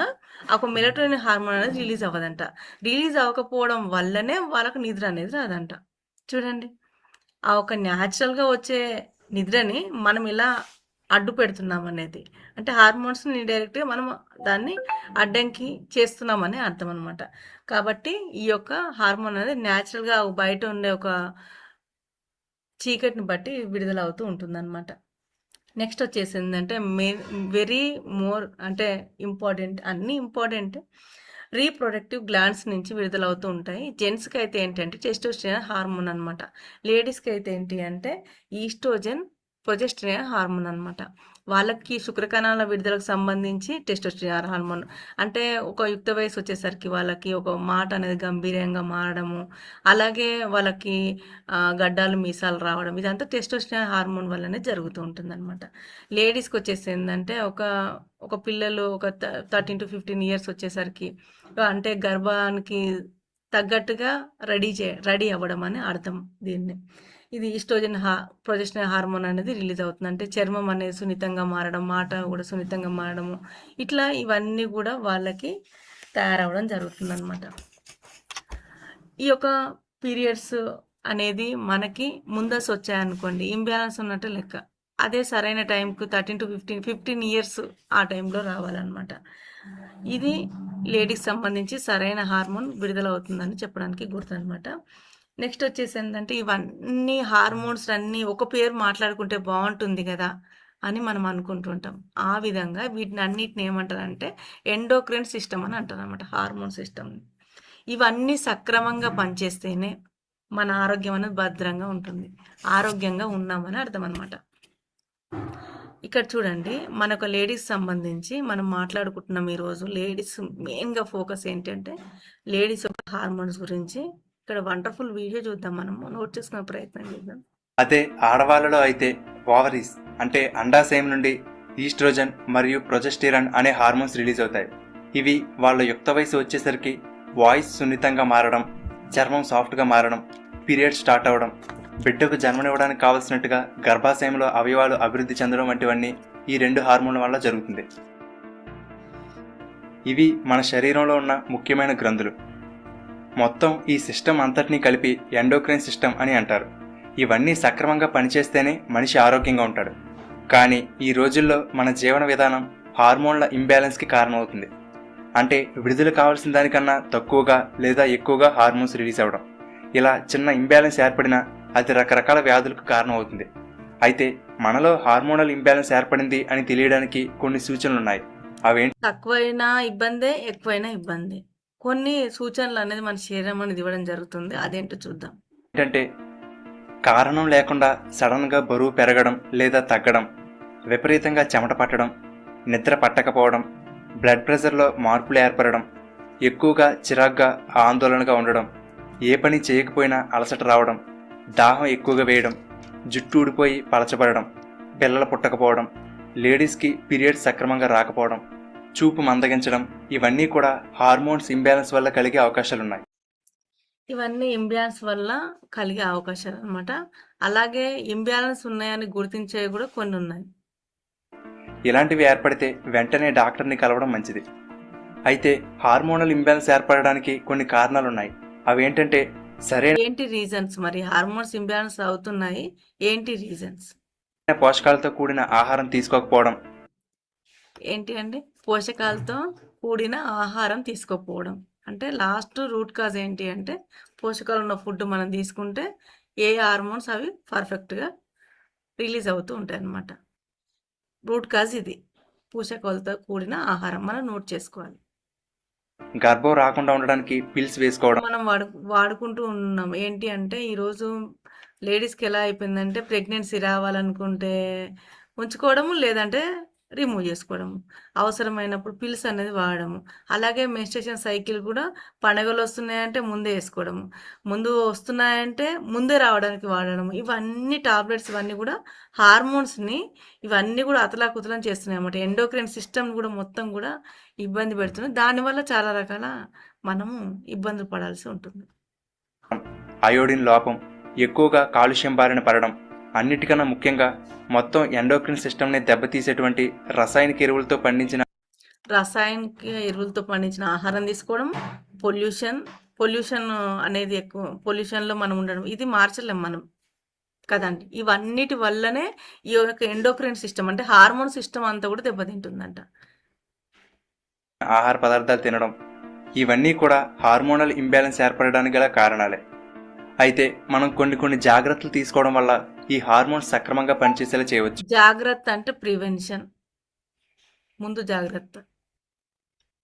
Speaker 3: ఒక మెలటోనిన్ హార్మోన్ అనేది రిలీజ్ అవ్వదంట. రిలీజ్ అవ్వకపోవడం వల్లనే వాళ్ళకు నిద్ర అనేది రాదంట. చూడండి, ఆ ఒక న్యాచురల్గా వచ్చే నిద్రని మనం ఇలా అడ్డు పెడుతున్నాం అనేది అంటే హార్మోన్స్ని ఇండైరెక్ట్గా మనం దాన్ని అడ్డంకి చేస్తున్నామని అర్థం అనమాట. కాబట్టి ఈ యొక్క హార్మోన్ అనేది న్యాచురల్గా బయట ఉండే ఒక చీకటిని బట్టి విడుదల అవుతూ ఉంటుందన్నమాట. నెక్స్ట్ వచ్చేసి ఏంటంటే వెరీ మోర్ అంటే ఇంపార్టెంట్, అన్నీ ఇంపార్టెంట్, రీప్రొడక్టివ్ గ్లాండ్స్ నుంచి విడుదలవుతూ ఉంటాయి. జెంట్స్కి అయితే ఏంటంటే టెస్టోస్టెరాన్ హార్మోన్ అనమాట. లేడీస్కి అయితే ఏంటి అంటే ఈస్ట్రోజన్ ప్రొజెస్టెరాన్ హార్మోన్ అనమాట. వాళ్ళకి శుక్రకణాల విడుదలకు సంబంధించి టెస్టోస్టెరాన్ హార్మోన్ అంటే ఒక యుక్త వయసు వచ్చేసరికి వాళ్ళకి ఒక మాట అనేది గంభీరంగా మారడము, అలాగే వాళ్ళకి గడ్డాలు మీసాలు రావడం, ఇదంతా టెస్టోస్టెరాన్ హార్మోన్ వల్లనే జరుగుతూ ఉంటుంది అనమాట. లేడీస్కి వచ్చేసి ఏంటంటే ఒక పిల్లలు ఒక 13 to 15 years వచ్చేసరికి అంటే గర్భానికి తగ్గట్టుగా రెడీ అవ్వడం అని అర్థం దీన్ని. ఇది ఈస్ట్రోజన్ ప్రొజెస్టెరాన్ హార్మోన్ అనేది రిలీజ్ అవుతుంది. అంటే చర్మం అనేది సున్నితంగా మారడం, మాట కూడా సున్నితంగా మారడము, ఇట్లా ఇవన్నీ కూడా వాళ్ళకి తయారవడం జరుగుతుంది అనమాట. ఈ యొక్క పీరియడ్స్ అనేది మనకి ముందస్తు వచ్చాయనుకోండి, ఇంబ్యాలెన్స్ ఉన్నట్టు లెక్క. అదే సరైన టైంకు 13 to 15 years ఆ టైంలో రావాలన్నమాట. ఇది లేడీస్ సంబంధించి సరైన హార్మోన్ విడుదల అవుతుందని చెప్పడానికి గుర్తనమాట. నెక్స్ట్ వచ్చేసి ఏంటంటే ఇవన్నీ హార్మోన్స్ అన్నీ ఒక పేరు మాట్లాడుకుంటే బాగుంటుంది కదా అని మనం అనుకుంటుంటాం. ఆ విధంగా వీటిని అన్నిటిని ఏమంటారంటే ఎండోక్రైన్ సిస్టమ్ అని అంటారు అనమాట, హార్మోన్ సిస్టమ్. ఇవన్నీ సక్రమంగా పనిచేస్తేనే మన ఆరోగ్యం అనేది భద్రంగా ఉంటుంది, ఆరోగ్యంగా ఉన్నామని అర్థం అనమాట. ఇక్కడ చూడండి, మనకు లేడీస్ సంబంధించి మనం మాట్లాడుకుంటున్నాం ఈరోజు. లేడీస్ మెయిన్గా ఫోకస్ ఏంటంటే లేడీస్ యొక్క హార్మోన్స్ గురించి. ఇక్కడ వండర్ఫుల్ వీడియో చూద్దాం, మనం నోట్ చేసుకునే ప్రయత్నం చేద్దాం.
Speaker 1: అదే ఆడవాళ్ళలో అయితే ఓవరీస్ అంటే అండాశయం నుండి ఈస్ట్రోజన్ మరియు ప్రొజెస్టెరాన్ అనే హార్మోన్స్ రిలీజ్ అవుతాయి. ఇవి వాళ్ళ యుక్త వయసు వచ్చేసరికి వాయిస్ సున్నితంగా మారడం, చర్మం సాఫ్ట్గా మారడం, పీరియడ్ స్టార్ట్ అవ్వడం, బిడ్డకు జన్మనివ్వడానికి కావలసినట్టుగా గర్భాశయంలో అవయవాలు అభివృద్ధి చెందడం వంటివన్నీ ఈ 2 హార్మోన్ల వల్ల జరుగుతుంది. ఇవి మన శరీరంలో ఉన్న ముఖ్యమైన గ్రంథులు. మొత్తం ఈ సిస్టమ్ అంతటినీ కలిపి ఎండోక్రైన్ సిస్టమ్ అని అంటారు. ఇవన్నీ సక్రమంగా పనిచేస్తేనే మనిషి ఆరోగ్యంగా ఉంటాడు. కానీ ఈ రోజుల్లో మన జీవన విధానం హార్మోన్ల ఇంబ్యాలెన్స్కి కారణమవుతుంది. అంటే విడుదల కావాల్సిన దానికన్నా తక్కువగా లేదా ఎక్కువగా హార్మోన్స్ రిలీజ్ అవ్వడం. ఇలా చిన్న ఇంబ్యాలెన్స్ ఏర్పడినా అది రకరకాల వ్యాధులకు కారణమవుతుంది. అయితే మనలో హార్మోనల్ ఇంబ్యాలెన్స్ ఏర్పడింది అని తెలియడానికి కొన్ని సూచనలు ఉన్నాయి. అవేంటి?
Speaker 3: తక్కువైనా ఇబ్బందే, ఎక్కువైనా ఇబ్బంది. కొన్ని సూచనలు అనేది మన శరీరం అనేది ఇవ్వడం జరుగుతుంది. అదేంటో చూద్దాం.
Speaker 1: ఏంటంటే కారణం లేకుండా సడన్గా బరువు పెరగడం లేదా తగ్గడం, విపరీతంగా చెమట పట్టడం, నిద్ర పట్టకపోవడం, బ్లడ్ ప్రెషర్లో మార్పులు ఏర్పడడం, ఎక్కువగా చిరాగ్గా ఆందోళనగా ఉండడం, ఏ పని చేయకపోయినా అలసట రావడం, దాహం ఎక్కువగా వేయడం, జుట్టు ఊడిపోయి పలచబడడం, పిల్లలు పుట్టకపోవడం, లేడీస్కి పీరియడ్స్ సక్రమంగా రాకపోవడం, చూపు మందగించడం, ఇవన్నీ కూడా హార్మోన్స్ ఇంబ్యాలెన్స్ వల్ల కలిగే అవకాశాలున్నాయి.
Speaker 3: ఇవన్నీ ఇంబ్యాలెన్స్ వల్ల కలిగే అవకాశాలు అనమాట. అలాగే ఇంబ్యాలెన్స్ ఉన్నాయని గుర్తించేవి కూడా కొన్ని ఉన్నాయి.
Speaker 1: ఇలాంటివి ఏర్పడితే వెంటనే డాక్టర్ని కలవడం మంచిది. అయితే హార్మోనల్ ఇంబ్యాలెన్స్ ఏర్పడడానికి కొన్ని కారణాలున్నాయి. అవేంటంటే సరైన
Speaker 3: ఏంటి రీజన్స్ మరి హార్మోన్స్ ఇంబ్యాలెన్స్ అవుతున్నాయి? ఏంటి రీజన్స్?
Speaker 1: పోషకాలతో కూడిన ఆహారం తీసుకోకపోవడం,
Speaker 3: ఏంటి అండి? పోషకాలతో కూడిన ఆహారం తీసుకోకపోవడం. అంటే లాస్ట్ రూట్ కాజ్ ఏంటి అంటే పోషకాలు ఉన్న ఫుడ్ మనం తీసుకుంటే ఏ హార్మోన్స్ అవి పర్ఫెక్ట్గా రిలీజ్ అవుతూ ఉంటాయి అన్నమాట. రూట్ కాజ్ ఇది. పోషకాలతో కూడిన ఆహారం మనం నోట్ చేసుకోవాలి.
Speaker 1: గర్భం రాకుండా ఉండడానికి పిల్స్ వేసుకోవడం,
Speaker 3: మనం వాడుకుంటూ ఉన్నాం. ఏంటి అంటే ఈరోజు లేడీస్కి ఎలా అయిపోయిందంటే ప్రెగ్నెన్సీ రావాలనుకుంటే ఉంచుకోవడము, లేదంటే రిమూవ్ చేసుకోవడము, అవసరమైనప్పుడు పిల్స్ అనేది వాడడము. అలాగే మెన్స్ట్రుయేషన్ సైకిల్ కూడా పండగలు వస్తున్నాయంటే ముందే వేసుకోవడము, ముందు వస్తున్నాయంటే ముందే రావడానికి వాడడం. ఇవన్నీ టాబ్లెట్స్ ఇవన్నీ కూడా హార్మోన్స్ని ఇవన్నీ కూడా అతలాకుతలం చేస్తున్నాయి అన్నమాట. ఎండోక్రైన్ సిస్టమ్ కూడా మొత్తం కూడా ఇబ్బంది పెడుతున్నాయి. దానివల్ల చాలా రకాల మనము ఇబ్బందులు పడాల్సి ఉంటుంది.
Speaker 1: అయోడిన్ లోపం, ఎక్కువగా కాలుష్యం బారిన పడడం, అన్నిటికన్నా ముఖ్యంగా మొత్తం ఎండోక్రిన్ సిస్టమ్ని దెబ్బతీసేటువంటి రసాయనిక ఎరువులతో పండించిన
Speaker 3: రసాయనిక ఎరువులతో పండించిన ఆహారం తీసుకోవడం, పొల్యూషన్ అనేది ఎక్కువ, పొల్యూషన్లో మనం ఉండడం, ఇది మార్చలేం మనం కదండి. ఇవన్నిటి వల్లనే ఈ యొక్క ఎండోక్రైన్ సిస్టమ్ అంటే హార్మోన్ సిస్టమ్ అంతా కూడా దెబ్బతింటుందంట.
Speaker 1: ఆహార పదార్థాలు తినడం, ఇవన్నీ కూడా హార్మోనల్ ఇంబ్యాలెన్స్ ఏర్పడడానికి గల కారణాలే. అయితే మనం కొన్ని జాగ్రత్తలు తీసుకోవడం వల్ల ఈ హార్మోన్స్ సక్రమంగా పనిచేసేలా చేయవచ్చు.
Speaker 3: జాగ్రత్త అంటే ప్రివెన్షన్. ముందు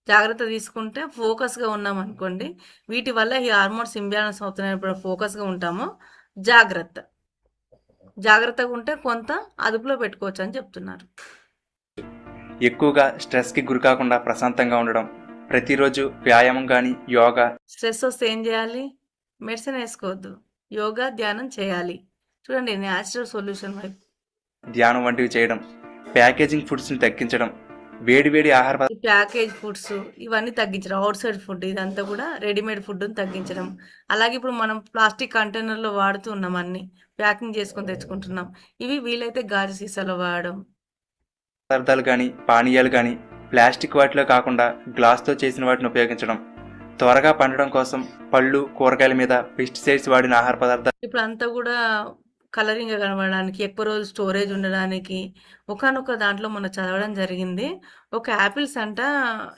Speaker 3: జాగ్రత్త తీసుకుంటే ఫోకస్గా ఉన్నాం అనుకోండి, వీటి వల్ల ఈ హార్మోన్స్ ఇంబ్యాలెన్స్ అవుతున్నప్పుడు ఫోకస్గా ఉంటామో జాగ్రత్తగా ఉంటే కొంత అదుపులో పెట్టుకోవచ్చు అని చెప్తున్నారు.
Speaker 1: ఎక్కువగా స్ట్రెస్కి గురికాకుండా ప్రశాంతంగా ఉండడం, ప్రతిరోజు వ్యాయామం కానీ యోగా,
Speaker 3: స్ట్రెస్ వస్తే ఏం చేయాలి? మెడిసిన్ వేసుకోవద్దు, యోగా ధ్యానం చేయాలి. చూడండి, న్యాచురల్ సొల్యూషన్ వైపు
Speaker 1: ధ్యానం వంటివి చేయడం, ప్యాకేజింగ్ ఫుడ్స్ని తగ్గించడం, వేడివేడి ఆహార
Speaker 3: ఈ ప్యాకేజ్ ఫుడ్స్ ఇవన్నీ తగ్గించడం, అవుట్ సైడ్ ఫుడ్ ఇదంతా కూడా రెడీమేడ్ ఫుడ్ని తగ్గించడం. అలాగే ఇప్పుడు మనం ప్లాస్టిక్ కంటైనర్లో వాడుతూ ఉన్నాం, అన్ని ప్యాకింగ్ చేసుకొని తెచ్చుకుంటున్నాం. ఇవి వీలైతే గాజు సీసాలో వాడడం.
Speaker 1: పదార్థాలు కానీ పానీయాలు కానీ ప్లాస్టిక్ వాటిలో కాకుండా గ్లాస్తో చేసిన వాటిని ఉపయోగించడం, త్వరగా పండడం కోసం పళ్ళు కూరగాయల మీద పెస్టిసైడ్స్ వాడిన ఆహార పదార్థాలు
Speaker 3: ఇప్పుడు అంతా కూడా కలరింగ్ కనబడడానికి, ఎక్కువ రోజులు స్టోరేజ్ ఉండడానికి. ఒకనొక దాంట్లో మనం చదవడం జరిగింది, ఒక యాపిల్స్ అంట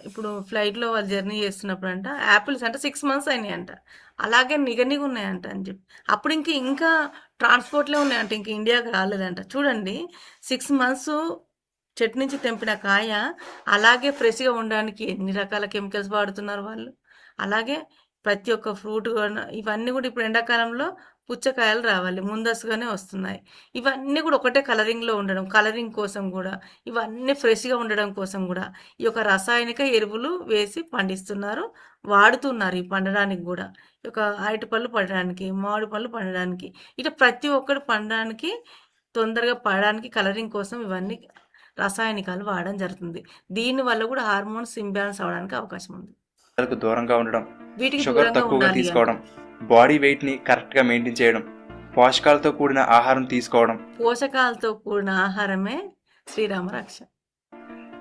Speaker 3: ఇప్పుడు ఫ్లైట్లో వాళ్ళు జర్నీ చేస్తున్నప్పుడు అంట యాపిల్స్ అంట 6 months అయినాయి అంట, అలాగే నిగనిగా ఉన్నాయంట అని చెప్పి. అప్పుడు ఇంకా ట్రాన్స్పోర్ట్లో ఉన్నాయంట, ఇంక ఇండియాకి రాలేదంట. చూడండి, 6 months చెట్టు నుంచి తెంపిన కాయ అలాగే ఫ్రెష్గా ఉండడానికి ఎన్ని రకాల కెమికల్స్ వాడుతున్నారు వాళ్ళు. అలాగే ప్రతి ఒక్క ఫ్రూట్ ఇవన్నీ కూడా ఇప్పుడు ఎండాకాలంలో పుచ్చకాయలు రావాలి, ముందస్తుగానే వస్తున్నాయి. ఇవన్నీ కూడా ఒకటే కలరింగ్లో ఉండడం, కలరింగ్ కోసం కూడా, ఇవన్నీ ఫ్రెష్గా ఉండడం కోసం కూడా ఈ యొక్క రసాయనిక ఎరువులు వేసి పండిస్తున్నారు, వాడుతున్నారు. ఈ పండడానికి కూడా ఈ యొక్క అరటి పళ్ళు పండడానికి, మామిడి పళ్ళు పండడానికి, ఇట్లా ప్రతి ఒక్కటి పండడానికి, తొందరగా పడడానికి కలరింగ్ కోసం ఇవన్నీ రసాయనికాలు వాడడం జరుగుతుంది. దీనివల్ల కూడా హార్మోన్స్ ఇంబ్యాలెన్స్ అవడానికి అవకాశం ఉంది.
Speaker 1: దూరంగా ఉండడం,
Speaker 3: వీటికి
Speaker 1: షుగర్
Speaker 3: దూరంగా
Speaker 1: తక్కువగా
Speaker 3: ఉండాలి.
Speaker 1: తీసుకోవడం, బాడీ వెయిట్ని కరెక్ట్గా మెయింటైన్ చేయడం, పోషకాలతో కూడిన ఆహారం తీసుకోవడం,
Speaker 3: పోషకాలతో కూడిన ఆహారమే శ్రీరామ రక్ష.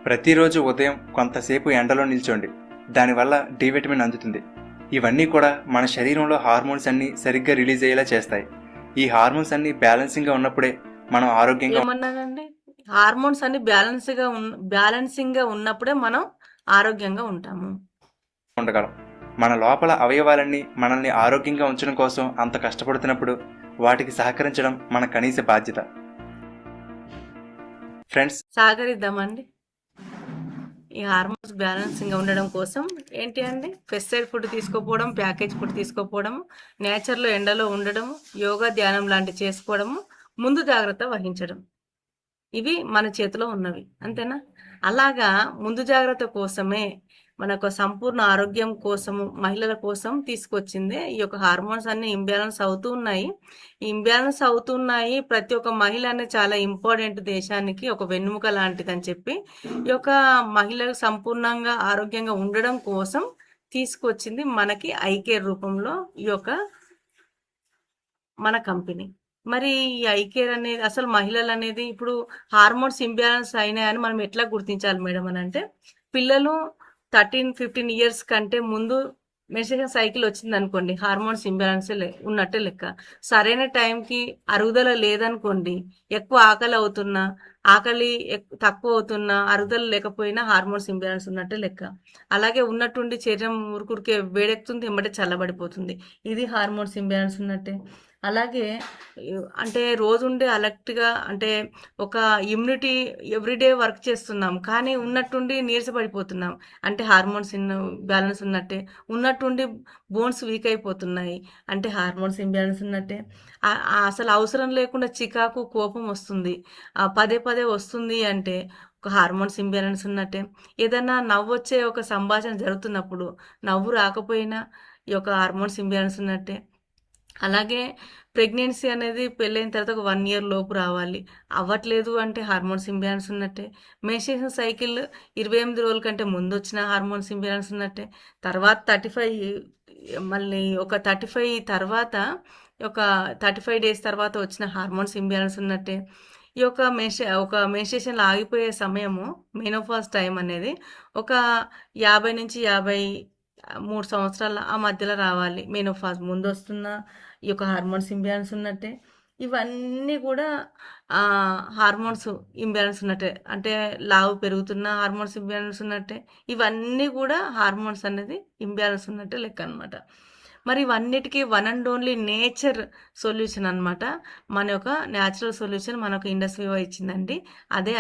Speaker 1: ప్రతిరోజు ఉదయం కొంతసేపు ఎండలో నిల్చోండి, దానివల్ల డి విటమిన్ అందుతుంది. ఇవన్నీ కూడా మన శరీరంలో హార్మోన్స్ అన్ని సరిగ్గా రిలీజ్ అయ్యేలా చేస్తాయి. ఈ హార్మోన్స్ అన్ని బ్యాలెన్సింగ్గా ఉన్నప్పుడే మనం ఆరోగ్యంగా
Speaker 3: ఏమన్నానండి? హార్మోన్స్ అన్ని బ్యాలెన్సింగ్గా ఉన్నప్పుడే మనం ఆరోగ్యంగా ఉంటాము.
Speaker 1: ఉండగలం. మన లోపల అవయవాలన్నీ మనల్ని ఆరోగ్యంగా ఉంచడం కోసం అంత కష్టపడుతున్నప్పుడు వాటికి సహకరించడం మన కనీస బాధ్యత. ఫ్రెండ్స్,
Speaker 3: సహకరిద్దామండి. ఈ హార్మోన్స్ బ్యాలెన్సింగ్గా ఉండడం కోసం ఏంటి అండి? పెస్టిసైడ్ ఫుడ్ తీసుకోపోవడం, ప్యాకేజ్ ఫుడ్ తీసుకోపోవడం, నేచర్లో ఎండలో ఉండడం, యోగా ధ్యానం లాంటివి చేసుకోవడము, ముందు జాగ్రత్త వహించడం, ఇవి మన చేతిలో ఉన్నవి, అంతేనా? అలాగా ముందు జాగ్రత్త కోసమే మన యొక్క సంపూర్ణ ఆరోగ్యం కోసము మహిళల కోసం తీసుకొచ్చింది. ఈ యొక్క హార్మోన్స్ అన్ని ఇంబ్యాలెన్స్ అవుతూ ఉన్నాయి. ఇంబ్యాలెన్స్ అవుతున్నాయి. ప్రతి ఒక్క మహిళ అనేది చాలా ఇంపార్టెంట్, దేశానికి ఒక వెన్నెముక లాంటిదని చెప్పి ఈ యొక్క మహిళలు సంపూర్ణంగా ఆరోగ్యంగా ఉండడం కోసం తీసుకొచ్చింది మనకి ఐ కేర్ రూపంలో ఈ యొక్క మన కంపెనీ. మరి ఈ ఐ కేర్ అనేది అసలు మహిళలు అనేది ఇప్పుడు హార్మోన్స్ ఇంబ్యాలెన్స్ అయినాయని మనం ఎట్లా గుర్తించాలి మేడం అని అంటే, పిల్లలు 13-15 ఇయర్స్ కంటే ముందు మెన్స్ట్రుయేషన్ సైకిల్ వచ్చింది అనుకోండి, హార్మోన్స్ ఇంబ్యాలెన్స్ ఉన్నట్టే లెక్క. సరైన టైంకి అరుగుదల లేదనుకోండి, ఎక్కువ ఆకలి అవుతున్నా, ఆకలి తక్కువ అవుతున్నా, అరుగుదల లేకపోయినా హార్మోన్స్ ఇంబ్యాలెన్స్ ఉన్నట్టే లెక్క. అలాగే ఉన్నట్టుండి శరీరం ఊరుకురికే వేడెక్కుతుంది, వెంబడే చల్లబడిపోతుంది, ఇది హార్మోన్స్ ఇంబ్యాలెన్స్ ఉన్నట్టే. అలాగే అంటే రోజుండే అలర్ట్గా అంటే ఒక ఇమ్యూనిటీ ఎవ్రీడే వర్క్ చేస్తున్నాం, కానీ ఉన్నట్టుండి నీరసపడిపోతున్నాం, అంటే హార్మోన్స్ బ్యాలెన్స్ ఉన్నట్టే. ఉన్నట్టుండి బోన్స్ వీక్ అయిపోతున్నాయి, అంటే హార్మోన్స్ ఇంబ్యాలెన్స్ ఉన్నట్టే. అసలు అవసరం లేకుండా చికాకు కోపం వస్తుంది, పదే పదే వస్తుంది, అంటే ఒక హార్మోన్స్ ఇంబ్యాలెన్స్ ఉన్నట్టే. ఏదైనా నవ్వు వచ్చే ఒక సంభాషణ జరుగుతున్నప్పుడు నవ్వు రాకపోయినా ఈ యొక్క హార్మోన్స్ ఇంబ్యాలెన్స్ ఉన్నట్టే. అలాగే ప్రెగ్నెన్సీ అనేది పెళ్ళైన తర్వాత ఒక 1 ఇయర్ లోపు రావాలి, అవ్వట్లేదు అంటే హార్మోన్స్ ఇంబ్యాలెన్స్ ఉన్నట్టే. మెన్స్ట్రుయేషన్ సైకిల్ 28 రోజుల కంటే ముందు వచ్చిన హార్మోన్స్ ఇంబ్యాలెన్స్ ఉన్నట్టే. తర్వాత 35 మళ్ళీ ఒక 35 తర్వాత ఒక 35 డేస్ తర్వాత వచ్చిన హార్మోన్స్ ఇంబ్యాలెన్స్ ఉన్నట్టే. ఈ యొక్క మెన్స్ట్రుయేషన్లో ఆగిపోయే సమయము మెనోపాజ్ టైం అనేది ఒక 50 నుంచి 53 సంవత్సరాల ఆ మధ్యలో రావాలి. మెనోపాజ్ ముందు వస్తున్న ఈ యొక్క హార్మోన్స్ ఇంబ్యాలెన్స్ ఉన్నట్టే. ఇవన్నీ కూడా హార్మోన్స్ ఇంబ్యాలెన్స్ ఉన్నట్టే, అంటే లావు పెరుగుతున్న హార్మోన్స్ ఇంబ్యాలెన్స్ ఉన్నట్టే. ఇవన్నీ కూడా హార్మోన్స్ అనేది ఇంబ్యాలెన్స్ ఉన్నట్టే లెక్క అనమాట. మరి ఇవన్నిటికీ one and only nature solution అనమాట. మన యొక్క న్యాచురల్ సొల్యూషన్ మనకు ఇండస్ వివా ఇచ్చిందండి, అదే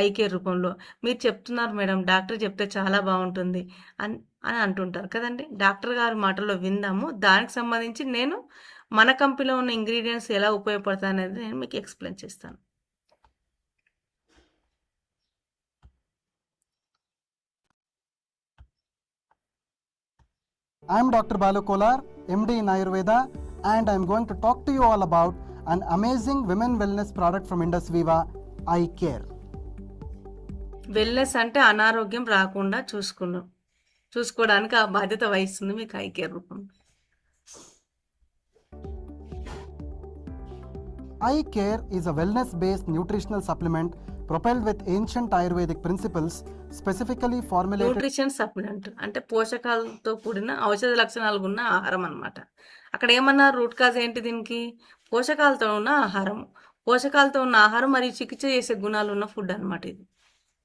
Speaker 3: ఐ కేర్ రూపంలో. మీరు చెప్తున్నారు మేడం, డాక్టర్ చెప్తే చాలా బాగుంటుంది అని అంటుంటారు కదండి. డాక్టర్ గారి మాటల్లో విందాము. దానికి సంబంధించి నేను మన కంపెనీలో ఉన్న ఇంగ్రీడియంట్స్ ఎలా ఉపయోగపడతాయి అనేది నేను మీకు ఎక్స్ప్లెయిన్ చేస్తాను.
Speaker 4: I am Dr. Balu Kolar, MD in Ayurveda, and I am going to talk to you all about an amazing women wellness product from Indus Viva, Eye Care.
Speaker 3: Wellness అంటే అనారోగ్యం రాకుండా చూసుకోవడానికి ఆ బాధ్యత వహిస్తుంది మీకు ఐ కేర్ రూపం.
Speaker 4: Eye Care is a wellness-based nutritional supplement propelled with ancient Ayurvedic principles, specifically formulated.
Speaker 3: Nutrition supplement అంటే పోషకాలతో కూడిన ఔషధ లక్షణాలు ఉన్న ఆహారం అన్నమాట. అక్కడ ఏమన్నా రూట్ కాజ్ ఏంటి దీనికి? పోషకాలతో ఉన్న ఆహారం, పోషకాలతో ఉన్న ఆహారం మరియు చికిత్స చేసే గుణాలు ఉన్న ఫుడ్ అన్నమాట ఇది.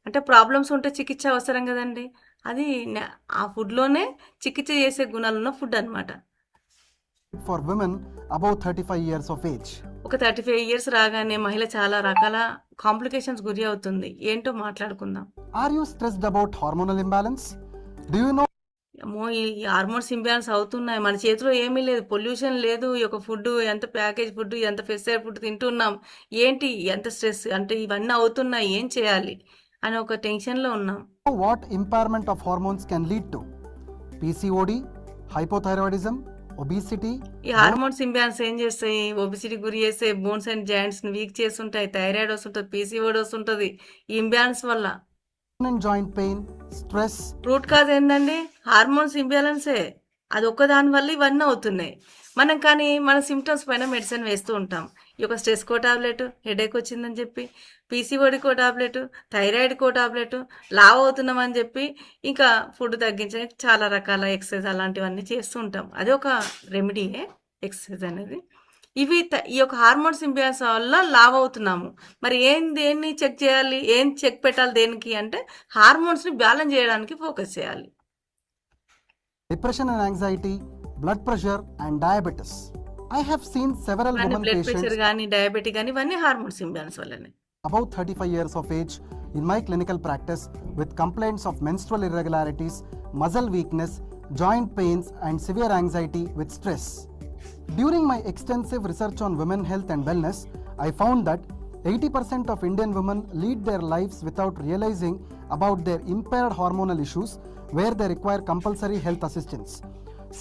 Speaker 3: అంటే ప్రాబ్లమ్స్ ఉంటే చికిత్స అవసరం కదండి, అది ఆ ఫుడ్లోనే చికిత్స చేసే గుణాలు ఉన్న ఫుడ్ అన్నమాట.
Speaker 4: for women above 35 years of age.
Speaker 3: ఒక 35 ఇయర్స్ రాగానే మహిళ చాలా రకాల కాంప్లికేషన్స్ గురి అవుతుంది. ఏంటో మాట్లాడుకుందాం.
Speaker 4: Are you stressed about hormonal imbalance? Do you know
Speaker 3: ఈ హార్మోన్స్ ఇంబ్యాలెన్స్ అవుతున్నాయి, మన చేతిలో ఏమీ లేదు, పొల్యూషన్ లేదు, ఈ యొక్క ఫుడ్ ఎంత ప్యాకేజ్ ఫుడ్, ఎంత పెస్టిసైడ్ ఫుడ్ తింటున్నాం, ఏంటి ఎంత స్ట్రెస్, అంటే ఇవన్నీ అవుతున్నాయి, ఏం చేయాలి అని ఒక టెన్షన్లో ఉన్నాం.
Speaker 4: what impairment of hormones can lead to? PCOD, hypothyroidism, obesity.
Speaker 3: ఈ హార్మోన్స్ ఇంబ్యాలెన్స్ ఏం చేస్తాయి? ఒబిసిటీ గురి చేస్తే బోన్స్ అండ్ జాయింట్స్ ని వీక్ చేస్తుంటాయి, థైరాయిడ్ వస్తుంటుంది, పీసీఓడి వస్తుంటుంది. ఈ ఇంబ్యాలెన్స్ వల్ల
Speaker 4: and joint pain, stress.
Speaker 3: Root cause ఏంటండి? హార్మోన్స్ ఇంబ్యాలెన్సే. అది ఒక్కదాని వల్ల ఇవన్నీ అవుతున్నాయి. మనం కానీ మన సిమ్టమ్స్ పైన మెడిసిన్ వేస్తూ ఉంటాం. ఈ యొక్క స్ట్రెస్కో టాబ్లెట్, హెడేక్ వచ్చిందని చెప్పి, పీసీఓడికో టాబ్లెట్, థైరాయిడ్కో టాబ్లెట్, లావ్ అవుతున్నామని చెప్పి, ఇంకా ఫుడ్ తగ్గించడానికి చాలా రకాల ఎక్సర్సైజ్ అలాంటివన్నీ చేస్తూ ఉంటాం. అది ఒక రెమెడీయే ఎక్సర్సైజ్ అనేది. ఇవి ఈ యొక్క హార్మోన్స్ ఇంబ్యాలెన్స్ వల్ల లావ్ అవుతున్నాము. మరి దేన్ని చెక్ చేయాలి, ఏం చెక్ పెట్టాలి దేనికి అంటే హార్మోన్స్ని బ్యాలెన్స్ చేయడానికి ఫోకస్ చేయాలి.
Speaker 4: Depression and anxiety, blood pressure and diabetes. I have seen several women
Speaker 3: blood pressure
Speaker 4: patients
Speaker 3: కానీ డయాబెటిక్ కానీ ఇవన్నీ హార్మోన్స్ ఇంబ్యాలెన్స్ వల్లనే.
Speaker 4: about 35 years of age in my clinical practice with complaints of menstrual irregularities, muscle weakness, joint pains and severe anxiety with stress. During my extensive research on women health and wellness, I found that 80% of Indian women lead their lives without realizing about their impaired hormonal issues where they require compulsory health assistance.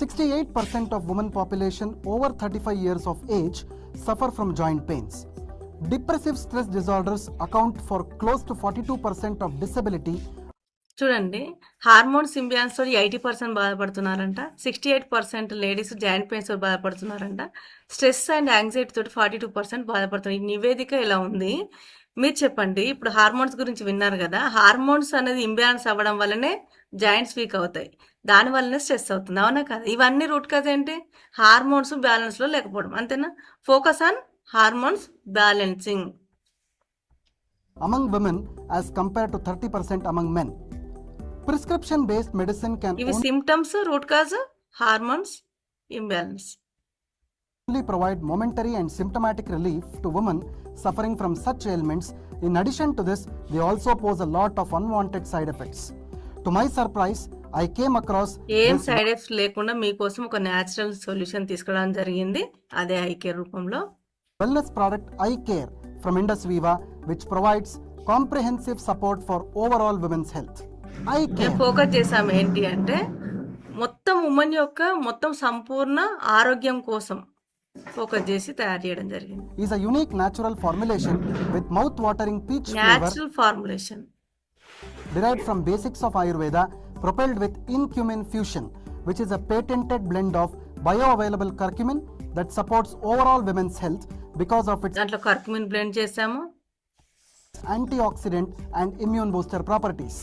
Speaker 4: 68% of women population over 35 years of age suffer from joint pains. Depressive stress disorders account for close to 42% of disability.
Speaker 3: చూడండి, hormone సింబియాన్స్ తోటి 80% బాధపడుతున్నారంట, 68% ladies joint pains తో బాధపడుతున్నారంట, stress and anxiety తోటి 42% బాధపడుతున్నారు. ఈ నివేదిక ఇలా ఉంది. మీరు చెప్పండి, ఇప్పుడు హార్మోన్స్ గురించి విన్నారు కదా, హార్మోన్స్ అనేది ఇంబ్యాలెన్స్ అవ్వడం వల్లనే జాయింట్స్ వీక్ అవుతాయి, దాని వల్లనే స్ట్రెస్ అవుతుంది, అవునా కదా? ఇవన్నీ రూట్ కాజ్ ఏంటి? హార్మోన్స్ బ్యాలెన్స్ లో లేకపోవడం, అంతేనా? Focus on hormones balancing.
Speaker 4: Among women as compared to 30% among men. Prescription based medicine can
Speaker 3: ఇవి symptoms, root cause hormones imbalance.
Speaker 4: only provide momentary and symptomatic relief to women suffering from such ailments. In addition to this, they also pose a lot of unwanted side effects. To my surprise, I came across
Speaker 3: ఏం
Speaker 4: this
Speaker 3: side effects లేకుండా మీకోసం ఒక natural solution తీసుకురావడం జరిగింది, అదే I care రూపంలో.
Speaker 4: wellness product Eye Care from Indus Viva, which provides comprehensive support for overall women's health. Eye
Speaker 3: మేము
Speaker 4: Care
Speaker 3: focus చేసాము ఏంటి అంటే, మొత్తం ఉమెన్ యొక్క మొత్తం సంపూర్ణ ఆరోగ్యం కోసం ఫోకస్ చేసి తయారు చేయడం జరిగింది.
Speaker 4: is a unique natural formulation with mouth-watering peach flavor
Speaker 3: natural formulation.
Speaker 4: derived from basics of Ayurveda, propelled with in-cumin fusion, which is a patented blend of bioavailable curcumin that supports overall women's health because of its
Speaker 3: దాంట్లో curcumin blend చేసాము.
Speaker 4: antioxidant and immune booster properties.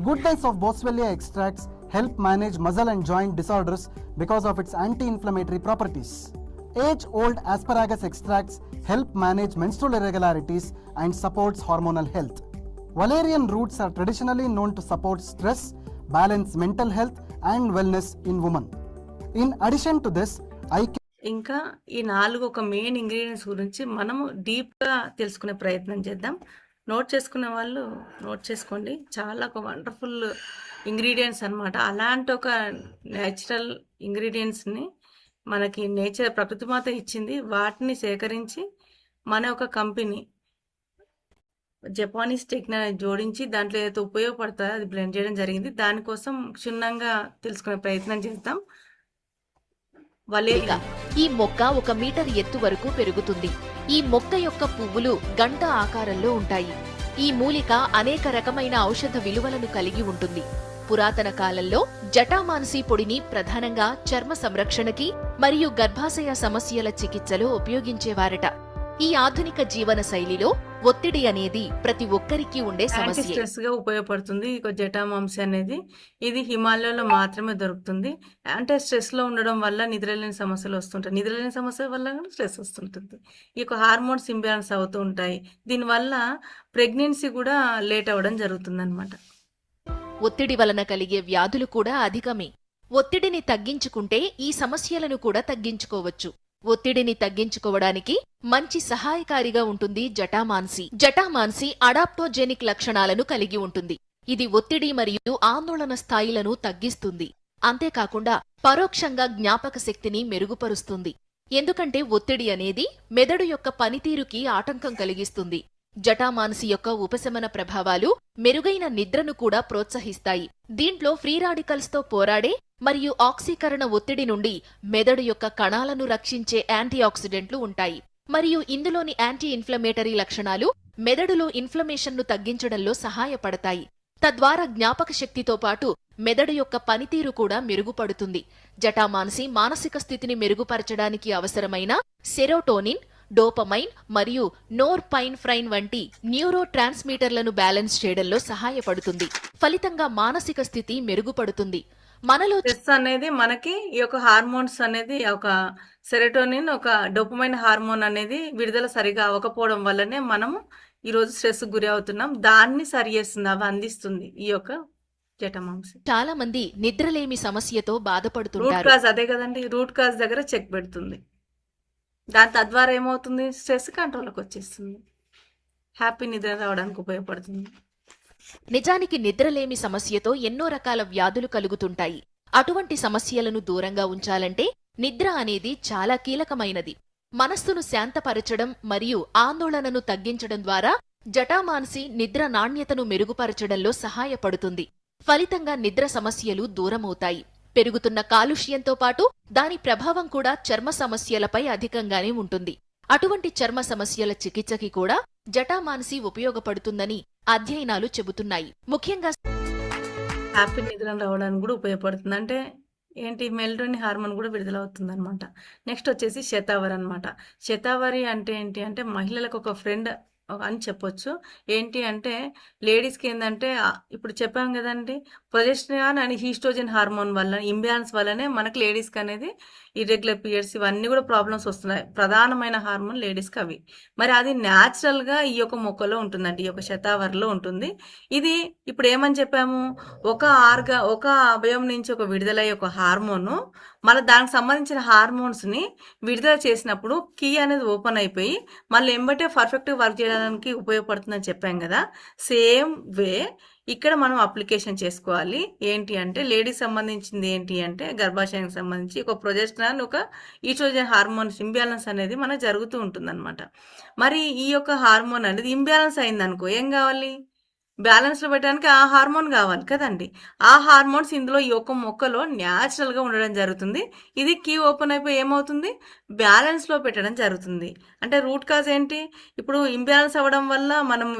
Speaker 4: Goodness of Boswellia extracts help manage muscle and joint disorders because of its anti-inflammatory properties. Age-old asparagus extracts help manage menstrual irregularities and supports hormonal health. Valerian roots are traditionally known to support stress, balance mental health and wellness in women. In addition to this,
Speaker 3: ఇంకా ఈ 4 ఒక main ingredients గురించి మనము డీప్గా తెలుసుకునే ప్రయత్నం చేద్దాం. Note చేసుకునే వాళ్ళు నోట్ చేసుకోండి, చాలా ఒక వండర్ఫుల్ ఇంగ్రీడియంట్స్ అన్నమాట. అలాంటి ఒక న్యాచురల్ ఇంగ్రీడియంట్స్ని మనకి నేచర్ ప్రకృతి మాత ఇచ్చింది, వాటిని సేకరించి మన ఒక కంపెనీ జపానీస్ టెక్నాలజీ జోడించి దాంట్లో ఏదైతే ఉపయోగపడుతుందో అది బ్లెండ్ చేయడం జరిగింది. దానికోసం క్షుణ్ణంగా తెలుసుకునే ప్రయత్నం చేద్దాం. వలేరియా
Speaker 5: ఈ మొక్క 1 మీటర్ ఎత్తు వరకు పెరుగుతుంది. ఈ మొక్క యొక్క పువ్వులు గంట ఆకారంలో ఉంటాయి. ఈ మూలిక అనేక రకమైన ఔషధ విలువలను కలిగి ఉంటుంది. పురాతన కాలంలో జటామానసి పొడిని ప్రధానంగా చర్మ సంరక్షణకి మరియు గర్భాశయ సమస్యల చికిత్సలో ఉపయోగించేవారట. ఈ ఆధునిక జీవన శైలిలో ఒత్తిడి అనేది ప్రతి ఒక్కరికి ఉండే
Speaker 3: యాంటీ
Speaker 5: సమస్య.
Speaker 3: స్ట్రెస్ గా ఉపయోగపడుతుంది. ఇక జటామాంసి అనేది ఇది హిమాలయాలో మాత్రమే దొరుకుతుంది. అంటే స్ట్రెస్ లో ఉండడం వల్ల నిద్రలేని సమస్యలు వస్తుంటాయి, నిద్రలేని సమస్యల వల్ల కూడా స్ట్రెస్ వస్తుంటుంది. ఈ యొక్క హార్మోన్స్ ఇంబ్యాలెన్స్ అవుతూ ఉంటాయి. దీనివల్ల ప్రెగ్నెన్సీ కూడా లేట్ అవ్వడం జరుగుతుంది అనమాట.
Speaker 5: ఒత్తిడి వలన కలిగే వ్యాధులు కూడా అధికమే. ఒత్తిడిని తగ్గించుకుంటే ఈ సమస్యలను కూడా తగ్గించుకోవచ్చు. ఒత్తిడిని తగ్గించుకోవడానికి మంచి సహాయకారిగా ఉంటుంది జటామాన్సి. జటామాన్సి అడాప్టోజెనిక్ లక్షణాలను కలిగి ఉంటుంది. ఇది ఒత్తిడి మరియు ఆందోళన స్థాయిలను తగ్గిస్తుంది. అంతేకాకుండా పరోక్షంగా జ్ఞాపక శక్తిని మెరుగుపరుస్తుంది. ఎందుకంటే ఒత్తిడి అనేది మెదడు యొక్క పనితీరుకి ఆటంకం కలిగిస్తుంది. జటామానసి యొక్క ఉపశమన ప్రభావాలు మెరుగైన నిద్రను కూడా ప్రోత్సహిస్తాయి. దీంట్లో ఫ్రీ రాడికల్స్ తో పోరాడే మరియు ఆక్సీకరణ ఒత్తిడి నుండి మెదడు యొక్క కణాలను రక్షించే యాంటీఆక్సిడెంట్లు ఉంటాయి. మరియు ఇందులోని యాంటీ ఇన్ఫ్లమేటరీ లక్షణాలు మెదడులో ఇన్ఫ్లమేషన్ను తగ్గించడంలో సహాయపడతాయి. తద్వారా జ్ఞాపక శక్తితో పాటు మెదడు యొక్క పనితీరు కూడా మెరుగుపడుతుంది. జటామానసి మానసిక స్థితిని మెరుగుపరచడానికి అవసరమైన సెరోటోనిన్, డోపమైన్ మరియు నోర్పైన్ఫ్రైన్ వంటి న్యూరో ట్రాన్స్మిటర్లను బ్యాలెన్స్ చేయడంలో సహాయపడుతుంది. ఫలితంగా మానసిక స్థితి మెరుగుపడుతుంది. మనలో
Speaker 3: స్ట్రెస్ అనేది మనకి ఈ యొక్క హార్మోన్స్ అనేది ఒక సెరోటోనిన్, ఒక డోపమైన్ హార్మోన్ అనేది విడుదల సరిగా అవ్వకపోవడం వల్లనే మనము ఈరోజు స్ట్రెస్ గురి అవుతున్నాం. దాన్ని సరి చేస్తుంది, అవి అందిస్తుంది ఈ యొక్క జటామాంసి.
Speaker 5: చాలా మంది నిద్రలేమి సమస్యతో
Speaker 3: రూట్
Speaker 5: బాధపడుతుంటారు.
Speaker 3: కాజ్ అదే కదండి, రూట్ కాజ్ దగ్గర చెక్ పెడుతుంది. దాని తద్వారా ఏమవుతుంది, స్ట్రెస్ కంట్రోల్కి వచ్చేస్తుంది, హ్యాపీ నిద్ర రావడానికి ఉపయోగపడుతుంది.
Speaker 5: నిజానికి నిద్రలేమి సమస్యతో ఎన్నో రకాల వ్యాధులు కలుగుతుంటాయి. అటువంటి సమస్యలను దూరంగా ఉంచాలంటే నిద్ర అనేది చాలా కీలకమైనది. మనస్సును శాంతపరచడం మరియు ఆందోళనను తగ్గించడం ద్వారా జటామాంసి నిద్ర నాణ్యతను మెరుగుపరచడంలో సహాయపడుతుంది. ఫలితంగా నిద్ర సమస్యలు దూరమవుతాయి. పెరుగుతున్న కాలుష్యంతో పాటు దాని ప్రభావం కూడా చర్మ సమస్యలపై అధికంగానే ఉంటుంది. అటువంటి చర్మ సమస్యల చికిత్సకి కూడా జటామాంసి ఉపయోగపడుతుందని అధ్యయనాలు చెబుతున్నాయి. ముఖ్యంగా
Speaker 3: హ్యాపీ నిద్ర రావడానికి కూడా ఉపయోగపడుతుంది. అంటే ఏంటి, మెల్టోనిన్ హార్మోన్ కూడా విడుదలవుతుంది అనమాట. నెక్స్ట్ వచ్చేసి శతావరి అనమాట. శతావరి అంటే ఏంటి అంటే మహిళలకు ఒక ఫ్రెండ్ అని చెప్పొచ్చు. ఏంటి అంటే లేడీస్కి ఏంటంటే ఇప్పుడు చెప్పాం కదండి, ప్రొజెస్టెరాన్ అండ్ ఈస్ట్రోజన్ హార్మోన్ వల్ల ఇంబ్యాలెన్స్ వల్లనే మనకు లేడీస్కి అనేది ఇర్రెగ్యులర్ పీరియడ్స్ ఇవన్నీ కూడా ప్రాబ్లమ్స్ వస్తున్నాయి. ప్రధానమైన హార్మోన్ లేడీస్కి అవి. మరి అది న్యాచురల్గా ఈ యొక్క మొక్కలో ఉంటుందండి, ఈ యొక్క శతావరిలో ఉంటుంది. ఇది ఇప్పుడు ఏమని చెప్పాము, ఒక అవయవం నుంచి ఒక విడుదలయ్యే ఒక హార్మోను మళ్ళీ దానికి సంబంధించిన హార్మోన్స్ని విడుదల చేసినప్పుడు కీ అనేది ఓపెన్ అయిపోయి మళ్ళీ ఎంబటే పర్ఫెక్ట్గా వర్క్ చేయడానికి ఉపయోగపడుతుందని చెప్పాం కదా. సేమ్ వే ఇక్కడ మనం అప్లికేషన్ చేసుకోవాలి. ఏంటి అంటే లేడీస్ సంబంధించింది ఏంటి అంటే గర్భాశయానికి సంబంధించి ఒక ప్రొజెస్టెరాన్, ఒక ఈస్ట్రోజన్ హార్మోన్స్ ఇంబ్యాలెన్స్ అనేది మనకు జరుగుతూ ఉంటుందన్నమాట. మరి ఈ యొక్క హార్మోన్ అనేది ఇంబ్యాలెన్స్ అయిందనుకో ఏం కావాలి, బ్యాలెన్స్లో పెట్టడానికి ఆ హార్మోన్ కావాలి కదండి. ఆ హార్మోన్స్ ఇందులో ఈ యొక్క మొక్కలో న్యాచురల్గా ఉండడం జరుగుతుంది. ఇది కీ ఓపెన్ అయిపోయి ఏమవుతుంది, బ్యాలెన్స్లో పెట్టడం జరుగుతుంది. అంటే రూట్ కాజ్ ఏంటి, ఇప్పుడు ఇంబ్యాలెన్స్ అవ్వడం వల్ల మనం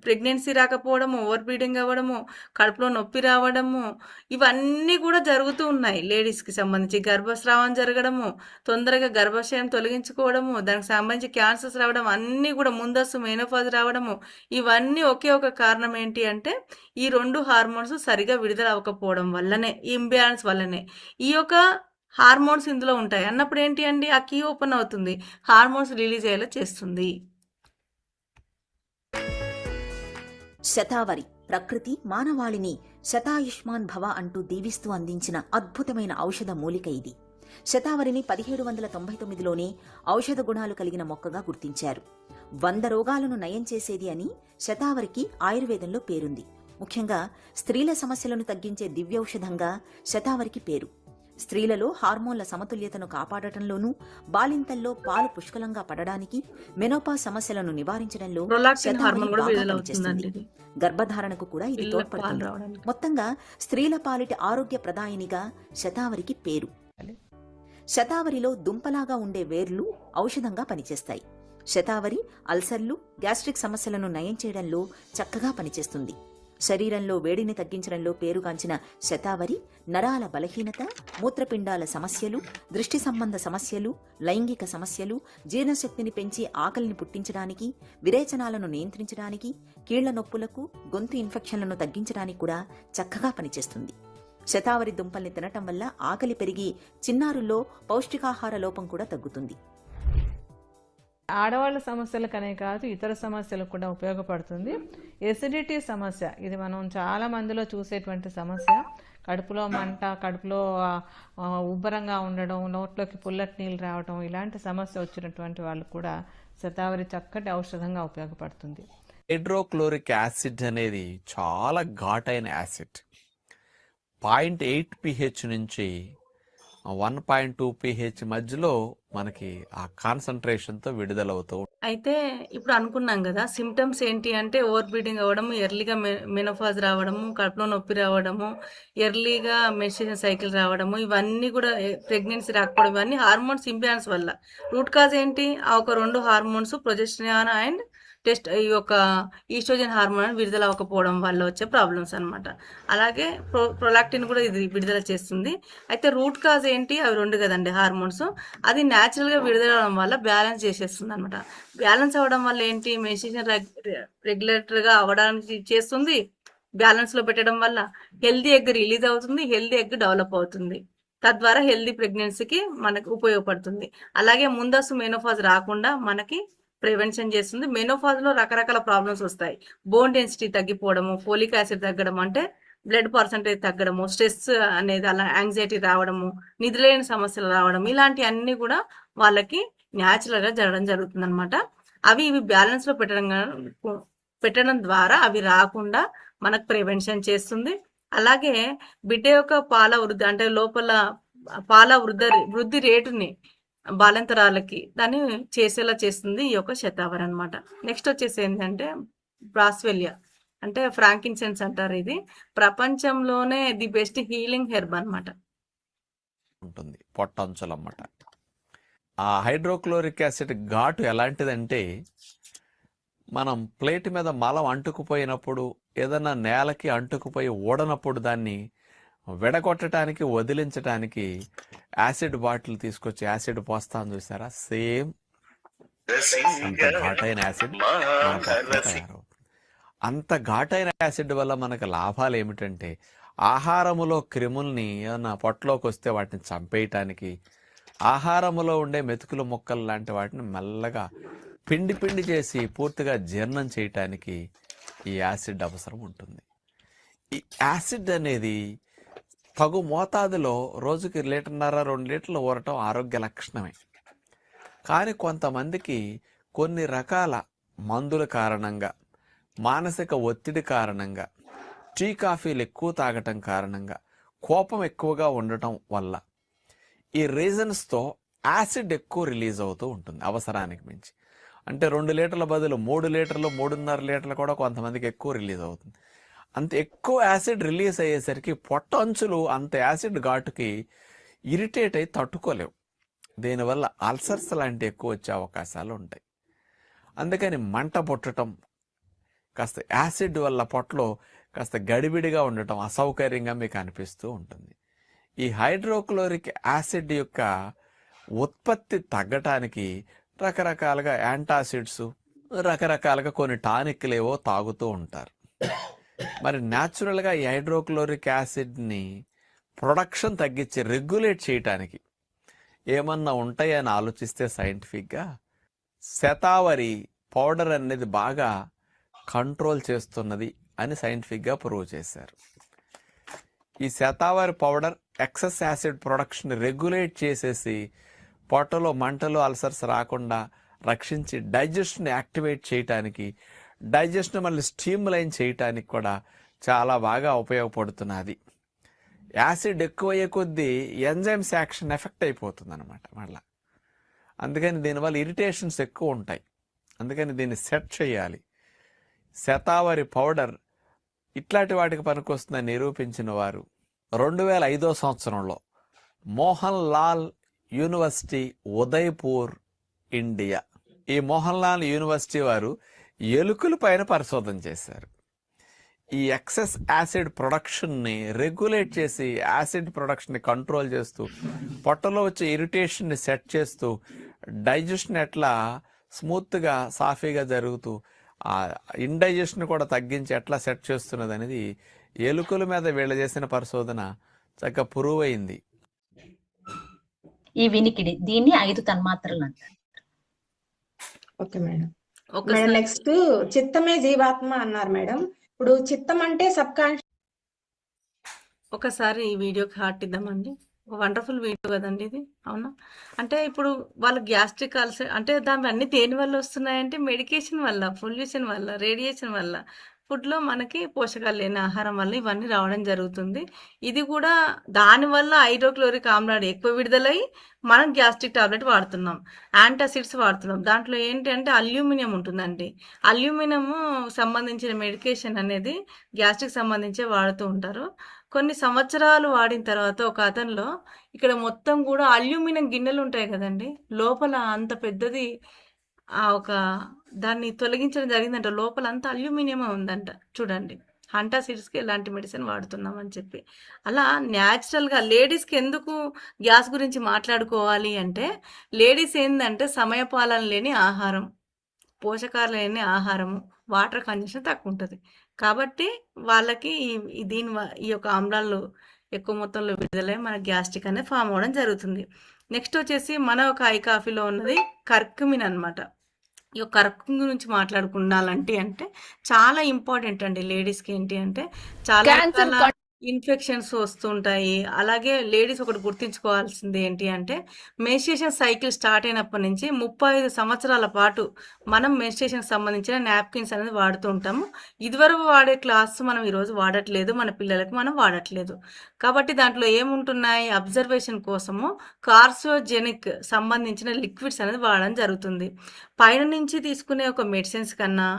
Speaker 3: ప్రెగ్నెన్సీ రాకపోవడము, ఓవర్ బ్రీడింగ్ అవ్వడము, కడుపులో నొప్పి రావడము, ఇవన్నీ కూడా జరుగుతూ ఉన్నాయి. లేడీస్కి సంబంధించి గర్భస్రావం జరగడము, తొందరగా గర్భాశయం తొలగించుకోవడము, దానికి సంబంధించి క్యాన్సర్స్ రావడం, అన్నీ కూడా ముందస్తు మెనోపాజ్ రావడము, ఇవన్నీ ఒకే ఒక కారణం ఏంటి అంటే ఈ రెండు హార్మోన్స్ సరిగా విడుదల అవ్వకపోవడం వల్లనే, ఈ ఇంబ్యాలెన్స్ వల్లనే ఈ యొక్క హార్మోన్స్ ఇందులో ఉంటాయి అన్నప్పుడు ఏంటి అండి, ఆ కీ ఓపెన్ అవుతుంది, హార్మోన్స్ రిలీజ్ అయ్యేలా చేస్తుంది.
Speaker 6: శతావరి ప్రకృతి మానవాళిని శతాయుష్మాన్ భవ అంటూ దీవిస్తూ అందించిన అద్భుతమైన ఔషధ మూలిక ఇది. శతావరిని 1799లోనే ఔషధ గుణాలు కలిగిన మొక్కగా గుర్తించారు. 100 రోగాలను నయం చేసేది అని శతావరికి ఆయుర్వేదంలో పేరుంది. ముఖ్యంగా స్త్రీల సమస్యలను తగ్గించే దివ్యౌషధంగా శతావరికి పేరు. స్త్రీలలో హార్మోన్ల సమతుల్యతను కాపాడటంలోనూ, బాలింతల్లో పాలు పుష్కలంగా పడడానికి, మెనోపాజ్ సమస్యలను నివారించడంలో
Speaker 3: ప్రొలాక్టిన్ హార్మోన్
Speaker 6: శతావరి
Speaker 3: కూడా
Speaker 6: బాగా
Speaker 3: విడుదలవుతుందండి.
Speaker 6: పనిచేస్తుంది. గర్భధారణకు కూడా ఇది
Speaker 3: పిల్లలకు పాలు
Speaker 6: తోడ్పడుతుంది.
Speaker 3: రావడానికి.
Speaker 6: మొత్తంగా స్త్రీల పాలిటి ఆరోగ్య ప్రదాయినిగా శతావరికి పేరు. శతావరిలో దుంపలాగా ఉండే వేర్లు ఔషధంగా పనిచేస్తాయి. శతావరి అల్సర్లు, గ్యాస్ట్రిక్ సమస్యలను నయం చేయడంలో చక్కగా పనిచేస్తుంది. శరీరంలో వేడిని తగ్గించడంలో పేరుగాంచిన శతావరి నరాల బలహీనత, మూత్రపిండాల సమస్యలు, దృష్టి సంబంధ సమస్యలు, లైంగిక సమస్యలు, జీర్ణశక్తిని పెంచి ఆకలిని పుట్టించడానికి, విరేచనాలను నియంత్రించడానికి, కీళ్ల నొప్పులకు, గొంతు ఇన్ఫెక్షన్లను తగ్గించడానికి కూడా చక్కగా పనిచేస్తుంది. శతావరి దుంపల్ని తినటం వల్ల ఆకలి పెరిగి చిన్నారుల్లో పౌష్టికాహార లోపం కూడా తగ్గుతుంది.
Speaker 7: ఆడవాళ్ళ సమస్యలకనే కాదు ఇతర సమస్యలకు కూడా ఉపయోగపడుతుంది. ఎసిడిటీ సమస్య ఇది మనం చాలా మందిలో చూసేటువంటి సమస్య. కడుపులో మంట, కడుపులో ఉబ్బరంగా ఉండడం, నోట్లోకి పుల్లటి నీళ్ళు రావడం, ఇలాంటి సమస్య వచ్చినటువంటి వాళ్ళు కూడా శతావరి చక్కటి ఔషధంగా ఉపయోగపడుతుంది.
Speaker 8: హైడ్రోక్లోరిక్ యాసిడ్ అనేది చాలా ఘాటైన యాసిడ్. 0.8 pH నుంచి 1.2 pH మధ్యలో మనకి ఆ కాన్సన్ట్రేషన్తో విడుదలవుతూ.
Speaker 3: అయితే ఇప్పుడు అనుకున్నాం కదా, సిమ్టమ్స్ ఏంటి అంటే ఓవర్ బ్రీడింగ్ అవ్వడము, ఎర్లీగా మెనోపాజ్ రావడము, కడుపులో నొప్పి రావడము, ఎర్లీగా మెన్స్ట్రుయేషన్ సైకిల్ రావడము, ఇవన్నీ కూడా ప్రెగ్నెన్సీ రాకపోవడం, ఇవన్నీ హార్మోన్స్ ఇంబ్యాలెన్స్ వల్ల. రూట్ కాజ్ ఏంటి, ఆ ఒక 2 హార్మోన్స్ ప్రొజెస్టెరాన్ అండ్ ఈ యొక్క ఈస్ట్రోజన్ హార్మోన్ విడుదల అవ్వకపోవడం వల్ల వచ్చే ప్రాబ్లమ్స్ అనమాట. అలాగే ప్రొలాక్టిన్ కూడా ఇది విడుదల చేస్తుంది. అయితే రూట్ కాజ్ ఏంటి, అవి 2 కదండి హార్మోన్స్. అది న్యాచురల్గా విడుదల అవడం వల్ల బ్యాలెన్స్ చేసేస్తుంది అనమాట. బ్యాలెన్స్ అవ్వడం వల్ల ఏంటి, మెన్స్ట్రుయేషన్ రెగ్యులేటర్గా అవ్వడానికి చేస్తుంది. బ్యాలెన్స్లో పెట్టడం వల్ల హెల్దీ ఎగ్ రిలీజ్ అవుతుంది, హెల్దీ ఎగ్ డెవలప్ అవుతుంది. తద్వారా హెల్దీ ప్రెగ్నెన్సీకి మనకు ఉపయోగపడుతుంది. అలాగే ముందస్తు మెనోపాజ్ రాకుండా మనకి ప్రివెన్షన్ చేస్తుంది. మెనోపాజ్లో రకరకాల ప్రాబ్లమ్స్ వస్తాయి. బోన్ డెన్సిటీ తగ్గిపోవడము, ఫోలిక్ యాసిడ్ తగ్గడం, అంటే బ్లడ్ పర్సంటేజ్ తగ్గడము, స్ట్రెస్ అనేది, అలా యాంగ్జైటీ రావడము, నిద్రలేని సమస్యలు రావడం, ఇలాంటి అన్ని కూడా వాళ్ళకి న్యాచురల్గా జరగడం జరుగుతుంది అనమాట. ఇవి బ్యాలెన్స్లో పెట్టడం ద్వారా అవి రాకుండా మనకు ప్రివెన్షన్ చేస్తుంది. అలాగే బిడ్డ యొక్క పాల వృద్ధి, అంటే లోపల పాల వృద్ధి రేటుని బాలింతరాలకి దాన్ని చేసేలా చేస్తుంది ఈ యొక్క శతావరి అనమాట. నెక్స్ట్ వచ్చేసి ఏంటంటే బ్రాస్వెలియా అంటే ఫ్రాంకిన్సెన్స్ అంటారు. ఇది ప్రపంచంలోనే ది బెస్ట్ హీలింగ్ హెర్బ్ అన్నమాట.
Speaker 8: ఉంటుంది పొట్టంచులు అన్నమాట. ఆ హైడ్రోక్లోరిక్ యాసిడ్ ఘాటు ఎలాంటిదంటే, మనం ప్లేట్ మీద మలం అంటుకుపోయినప్పుడు, ఏదన్నా నేలకి అంటుకుపోయి ఊడనప్పుడు దాన్ని విడగొట్టడానికి, వదిలించడానికి యాసిడ్ బాటిల్ తీసుకొచ్చి యాసిడ్ పోస్తాను చూసారా, సేమ్ అంత ఘాటైన యాసిడ్ మన పొట్టలో తయారవుతుంది. అంత ఘాటైన యాసిడ్ వల్ల మనకు లాభాలు ఏమిటంటే, ఆహారములో క్రిముల్ని ఏమన్నా పొట్టలోకి వస్తే వాటిని చంపేయటానికి, ఆహారములో ఉండే మెతుకులు మొక్కలు లాంటి వాటిని మెల్లగా పిండి పిండి చేసి పూర్తిగా జీర్ణం చేయటానికి ఈ యాసిడ్ అవసరం ఉంటుంది. ఈ యాసిడ్ అనేది తగు మోతాదులో రోజుకి 1.5-2 లీటర్లు ఊరటం ఆరోగ్య లక్షణమే. కానీ కొంతమందికి కొన్ని రకాల మందుల కారణంగా, మానసిక ఒత్తిడి కారణంగా, టీ కాఫీలు ఎక్కువ తాగటం కారణంగా, కోపం ఎక్కువగా ఉండటం వల్ల ఈ రీజన్స్తో యాసిడ్ ఎక్కువ రిలీజ్ అవుతూ ఉంటుంది అవసరానికి మించి. అంటే 2 లీటర్ల బదులు 3 లీటర్లు, 3.5 లీటర్లు కూడా కొంతమందికి ఎక్కువ రిలీజ్ అవుతుంది. అంత ఎక్కువ యాసిడ్ రిలీజ్ అయ్యేసరికి పొట్ట అంచులు అంత యాసిడ్ ఘాటుకి ఇరిటేట్ అయి తట్టుకోలేవు. దీనివల్ల అల్సర్స్ లాంటివి ఎక్కువ వచ్చే అవకాశాలు ఉంటాయి. అందుకని మంట పుట్టడం, కాస్త యాసిడ్ వల్ల పొట్టలో కాస్త గడిబిడిగా ఉండటం అసౌకర్యంగా మీకు అనిపిస్తూ ఉంటుంది. ఈ హైడ్రోక్లోరిక్ యాసిడ్ యొక్క ఉత్పత్తి తగ్గటానికి రకరకాలుగా యాంటాసిడ్స్, రకరకాలుగా కొన్ని టానిక్లేవో తాగుతూ ఉంటారు. మరి న్యాచురల్గా ఈ హైడ్రోక్లోరిక్ యాసిడ్ని ప్రొడక్షన్ తగ్గించి రెగ్యులేట్ చేయటానికి ఏమన్నా ఉంటాయని ఆలోచిస్తే సైంటిఫిక్గా శతావరి పౌడర్ అనేది బాగా కంట్రోల్ చేస్తున్నది అని సైంటిఫిక్గా ప్రూవ్ చేశారు. ఈ shatavari powder excess acid production regulate చేసేసి పొట్టలో మంటలు, అల్సర్స్ రాకుండా రక్షించి డైజెషన్ యాక్టివేట్ చేయటానికి, డైజెషన్ మళ్ళీ స్టీమ్లైన్ చేయటానికి కూడా చాలా బాగా ఉపయోగపడుతున్నది. యాసిడ్ ఎక్కువయ్యే కొద్దీ ఎంజైమ్స్ యాక్షన్ ఎఫెక్ట్ అయిపోతుంది అనమాట మళ్ళీ. అందుకని దీనివల్ల ఇరిటేషన్స్ ఎక్కువ ఉంటాయి. అందుకని దీన్ని సెట్ చేయాలి. శతావరి పౌడర్ ఇట్లాంటి వాటికి పనికొస్తుందని నిరూపించిన వారు 2005 సంవత్సరంలో మోహన్ లాల్ యూనివర్సిటీ, ఉదయ్పూర్, ఇండియా. ఈ మోహన్ లాల్ యూనివర్సిటీ వారు ఎలుకల పైన పరిశోధన చేశారు. ఈ ఎక్సెస్ యాసిడ్ ప్రొడక్షన్ని రెగ్యులేట్ చేసి, యాసిడ్ ప్రొడక్షన్ని కంట్రోల్ చేస్తూ, పొట్టలో వచ్చే ఇరిటేషన్ని సెట్ చేస్తూ, డైజెషన్ ఎట్లా స్మూత్గా సాఫీగా జరుగుతూ ఆ ఇండైజెషన్ కూడా తగ్గించి ఎట్లా సెట్ చేస్తున్నది అనేది ఎలుకల మీద వీళ్ళ చేసిన పరిశోధన చక్కగా ప్రూవ్ అయింది.
Speaker 9: ఈ వినికిడి దీన్ని 5 తన్మాత్రలు అంటారు.
Speaker 10: Okay madam. మేడం
Speaker 3: ఒకసారి
Speaker 10: నెక్స్ట్ చిత్తమే జీవాత్మ అన్నారు మేడం. ఇప్పుడు చిత్తం అంటే సబ్ కాన్షియస్.
Speaker 3: ఒకసారి ఈ వీడియోకి హార్ట్ ఇద్దామండి. ఒక వండర్ఫుల్ వీడియో కదండి ఇది, అవునా? అంటే ఇప్పుడు వాళ్ళ గ్యాస్ట్రిక్ అల్సర్ అంటే దాని అన్ని దేని వల్ల వస్తున్నాయంటే మెడికేషన్ వల్ల, పొల్యూషన్ వల్ల, రేడియేషన్ వల్ల, ఫుడ్లో మనకి పోషకాలు లేని ఆహారం వల్ల ఇవన్నీ రావడం జరుగుతుంది. ఇది కూడా దానివల్ల హైడ్రోక్లోరిక్ ఆమ్లాడు ఎక్కువ విడుదలై మనం గ్యాస్ట్రిక్ టాబ్లెట్ వాడుతున్నాం, యాంటాసిడ్స్ వాడుతున్నాం. దాంట్లో ఏంటి అంటే అల్యూమినియం ఉంటుందండి. అల్యూమినియం సంబంధించిన మెడికేషన్ అనేది గ్యాస్ట్రిక్ సంబంధించే వాడుతూ ఉంటారు. కొన్ని సంవత్సరాలు వాడిన తర్వాత ఒక అతనిలో ఇక్కడ మొత్తం కూడా అల్యూమినియం గిన్నెలు ఉంటాయి కదండి, లోపల అంత పెద్దది ఒక దాన్ని తొలగించడం జరిగిందంట. లోపల అంతా అల్యూమినియమే ఉందంట. చూడండి, హంటాసిడ్స్కి ఎలాంటి మెడిసిన్ వాడుతున్నాం అని చెప్పి. అలా న్యాచురల్గా లేడీస్కి ఎందుకు గ్యాస్ గురించి మాట్లాడుకోవాలి అంటే, లేడీస్ ఏంటంటే సమయపాలన లేని ఆహారం, పోషకాలు లేని ఆహారము, వాటర్ కన్జంప్షన్ తక్కువ ఉంటుంది. కాబట్టి వాళ్ళకి ఈ యొక్క ఆమ్లాలు ఎక్కువ మొత్తంలో విడుదలై మన గ్యాస్ట్రిక్ అనేది ఫామ్ అవ్వడం జరుగుతుంది. నెక్స్ట్ వచ్చేసి మన ఒక ఐ కాఫీలో ఉన్నది కర్కుమిన్ అనమాట. ఈ కర్కుమిన్ గురించి మాట్లాడుకున్నాలంటే అంటే చాలా ఇంపార్టెంట్ అండి. లేడీస్కి ఏంటి అంటే చాలా రకాల ఇన్ఫెక్షన్స్ వస్తుంటాయి. అలాగే లేడీస్ ఒకటి గుర్తుంచుకోవాల్సింది ఏంటి అంటే, మెన్స్ట్రుయేషన్ సైకిల్ స్టార్ట్ అయినప్పటి నుంచి 35 సంవత్సరాల పాటు మనం మెన్స్ట్రుయేషన్కి సంబంధించిన నాప్కిన్స్ అనేది వాడుతూ ఉంటాము. ఇదివరకు వాడే క్లాత్స్ మనం ఈరోజు వాడట్లేదు, మన పిల్లలకు మనం వాడట్లేదు. కాబట్టి దాంట్లో ఏముంటున్నాయి, అబ్జర్వేషన్ కోసము కార్సినోజెనిక్ సంబంధించిన లిక్విడ్స్ అనేది వాడడం జరుగుతుంది. పైన నుంచి తీసుకునే ఒక మెడిసిన్స్ కన్నా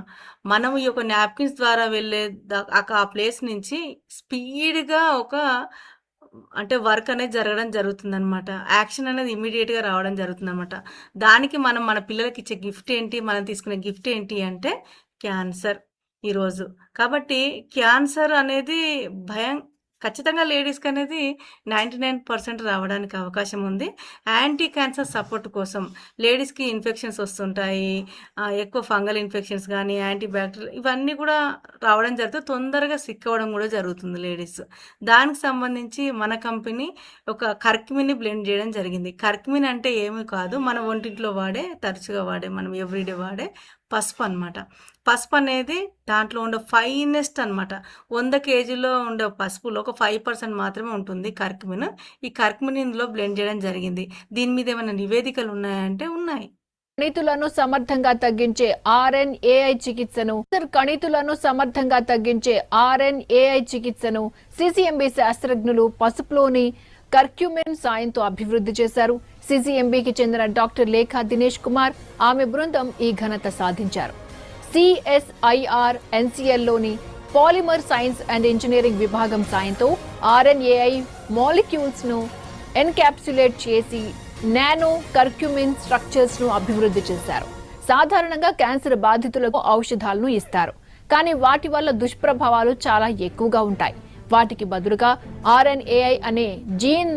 Speaker 3: మనం ఈ యొక్క నాప్కిన్స్ ద్వారా వెళ్ళే ఆ ప్లేస్ నుంచి స్పీడ్గా అంటే వర్క్ అనేది జరగడం జరుగుతుందన్నమాట. యాక్షన్ అనేది ఇమ్మీడియట్‌గా రావడం జరుగుతుందన్నమాట. దానికి మనం మన పిల్లలకి ఇచ్చే గిఫ్ట్ ఏంటి? మనం తీసుకునే గిఫ్ట్ ఏంటి అంటే క్యాన్సర్ ఈరోజు. కాబట్టి క్యాన్సర్ అనేది ఖచ్చితంగా లేడీస్‌కి అనేది 99% రావడానికి అవకాశం ఉంది. యాంటీ క్యాన్సర్ సపోర్ట్ కోసం లేడీస్‌కి ఇన్ఫెక్షన్స్ వస్తుంటాయి. ఎక్కువ ఫంగల్ ఇన్ఫెక్షన్స్ గానీ, యాంటీ బ్యాక్టీరియల్ ఇవన్నీ కూడా రావడం జరుగుతుంది. తొందరగా సిక్ అవ్వడం కూడా జరుగుతుంది లేడీస్. దానికి సంబంధించి మన కంపెనీ ఒక కర్క్మిన్‌ని బ్లెండ్ చేయడం జరిగింది. కర్క్మిన్ అంటే ఏమీ కాదు, మన ఒంటింట్లో తరచుగా వాడే, మనం ఎవ్రీడే వాడే పసుపు అన్నమాట. పసుపు అనేది దాంట్లో ఉండే ఫైనెస్ట్ అన్నమాట. 100 కేజీలో ఉండే పసుపులో ఒక 5% మాత్రమే ఉంటుంది కర్క్మిన్. ఈ కర్క్మిన్ ఇందులో బ్లెండ్ చేయడం జరిగింది. దీని మీద ఏమైనా నివేదికలు ఉన్నాయంటే ఉన్నాయి.
Speaker 11: కణితులను సమర్థంగా తగ్గించే RNAi చికిత్సను కణితులను సమర్థంగా తగ్గించే RNAi చికిత్సను CCMB శాస్త్రజ్ఞులు పసుపులోని కర్క్యూమిన్ సాయంతో అభివృద్ధి చేశారు. CCMBకి చెందిన డాక్టర్ లేఖా దినేష్ కుమార్, ఆమె బృందం ఈ ఘనత సాధించారు. CSIR NCLలోని పాలిమర్ సైన్స్ అండ్ ఇంజనీరింగ్ విభాగం సాయంతో RNAi మాలిక్యూల్స్ ను ఎన్కాప్సులేట్ చేసి నానో కర్క్యూమిన్ స్ట్రక్చర్స్ ను అభివృద్ధి చేశారు. సాధారణంగా క్యాన్సర్ బాధితులకు ఔషధాలను ఇస్తారు, కానీ వాటి వల్ల దుష్ప్రభావాలు చాలా ఎక్కువగా ఉంటాయి. వాటికి బదులుగా RNAi అనే జీన్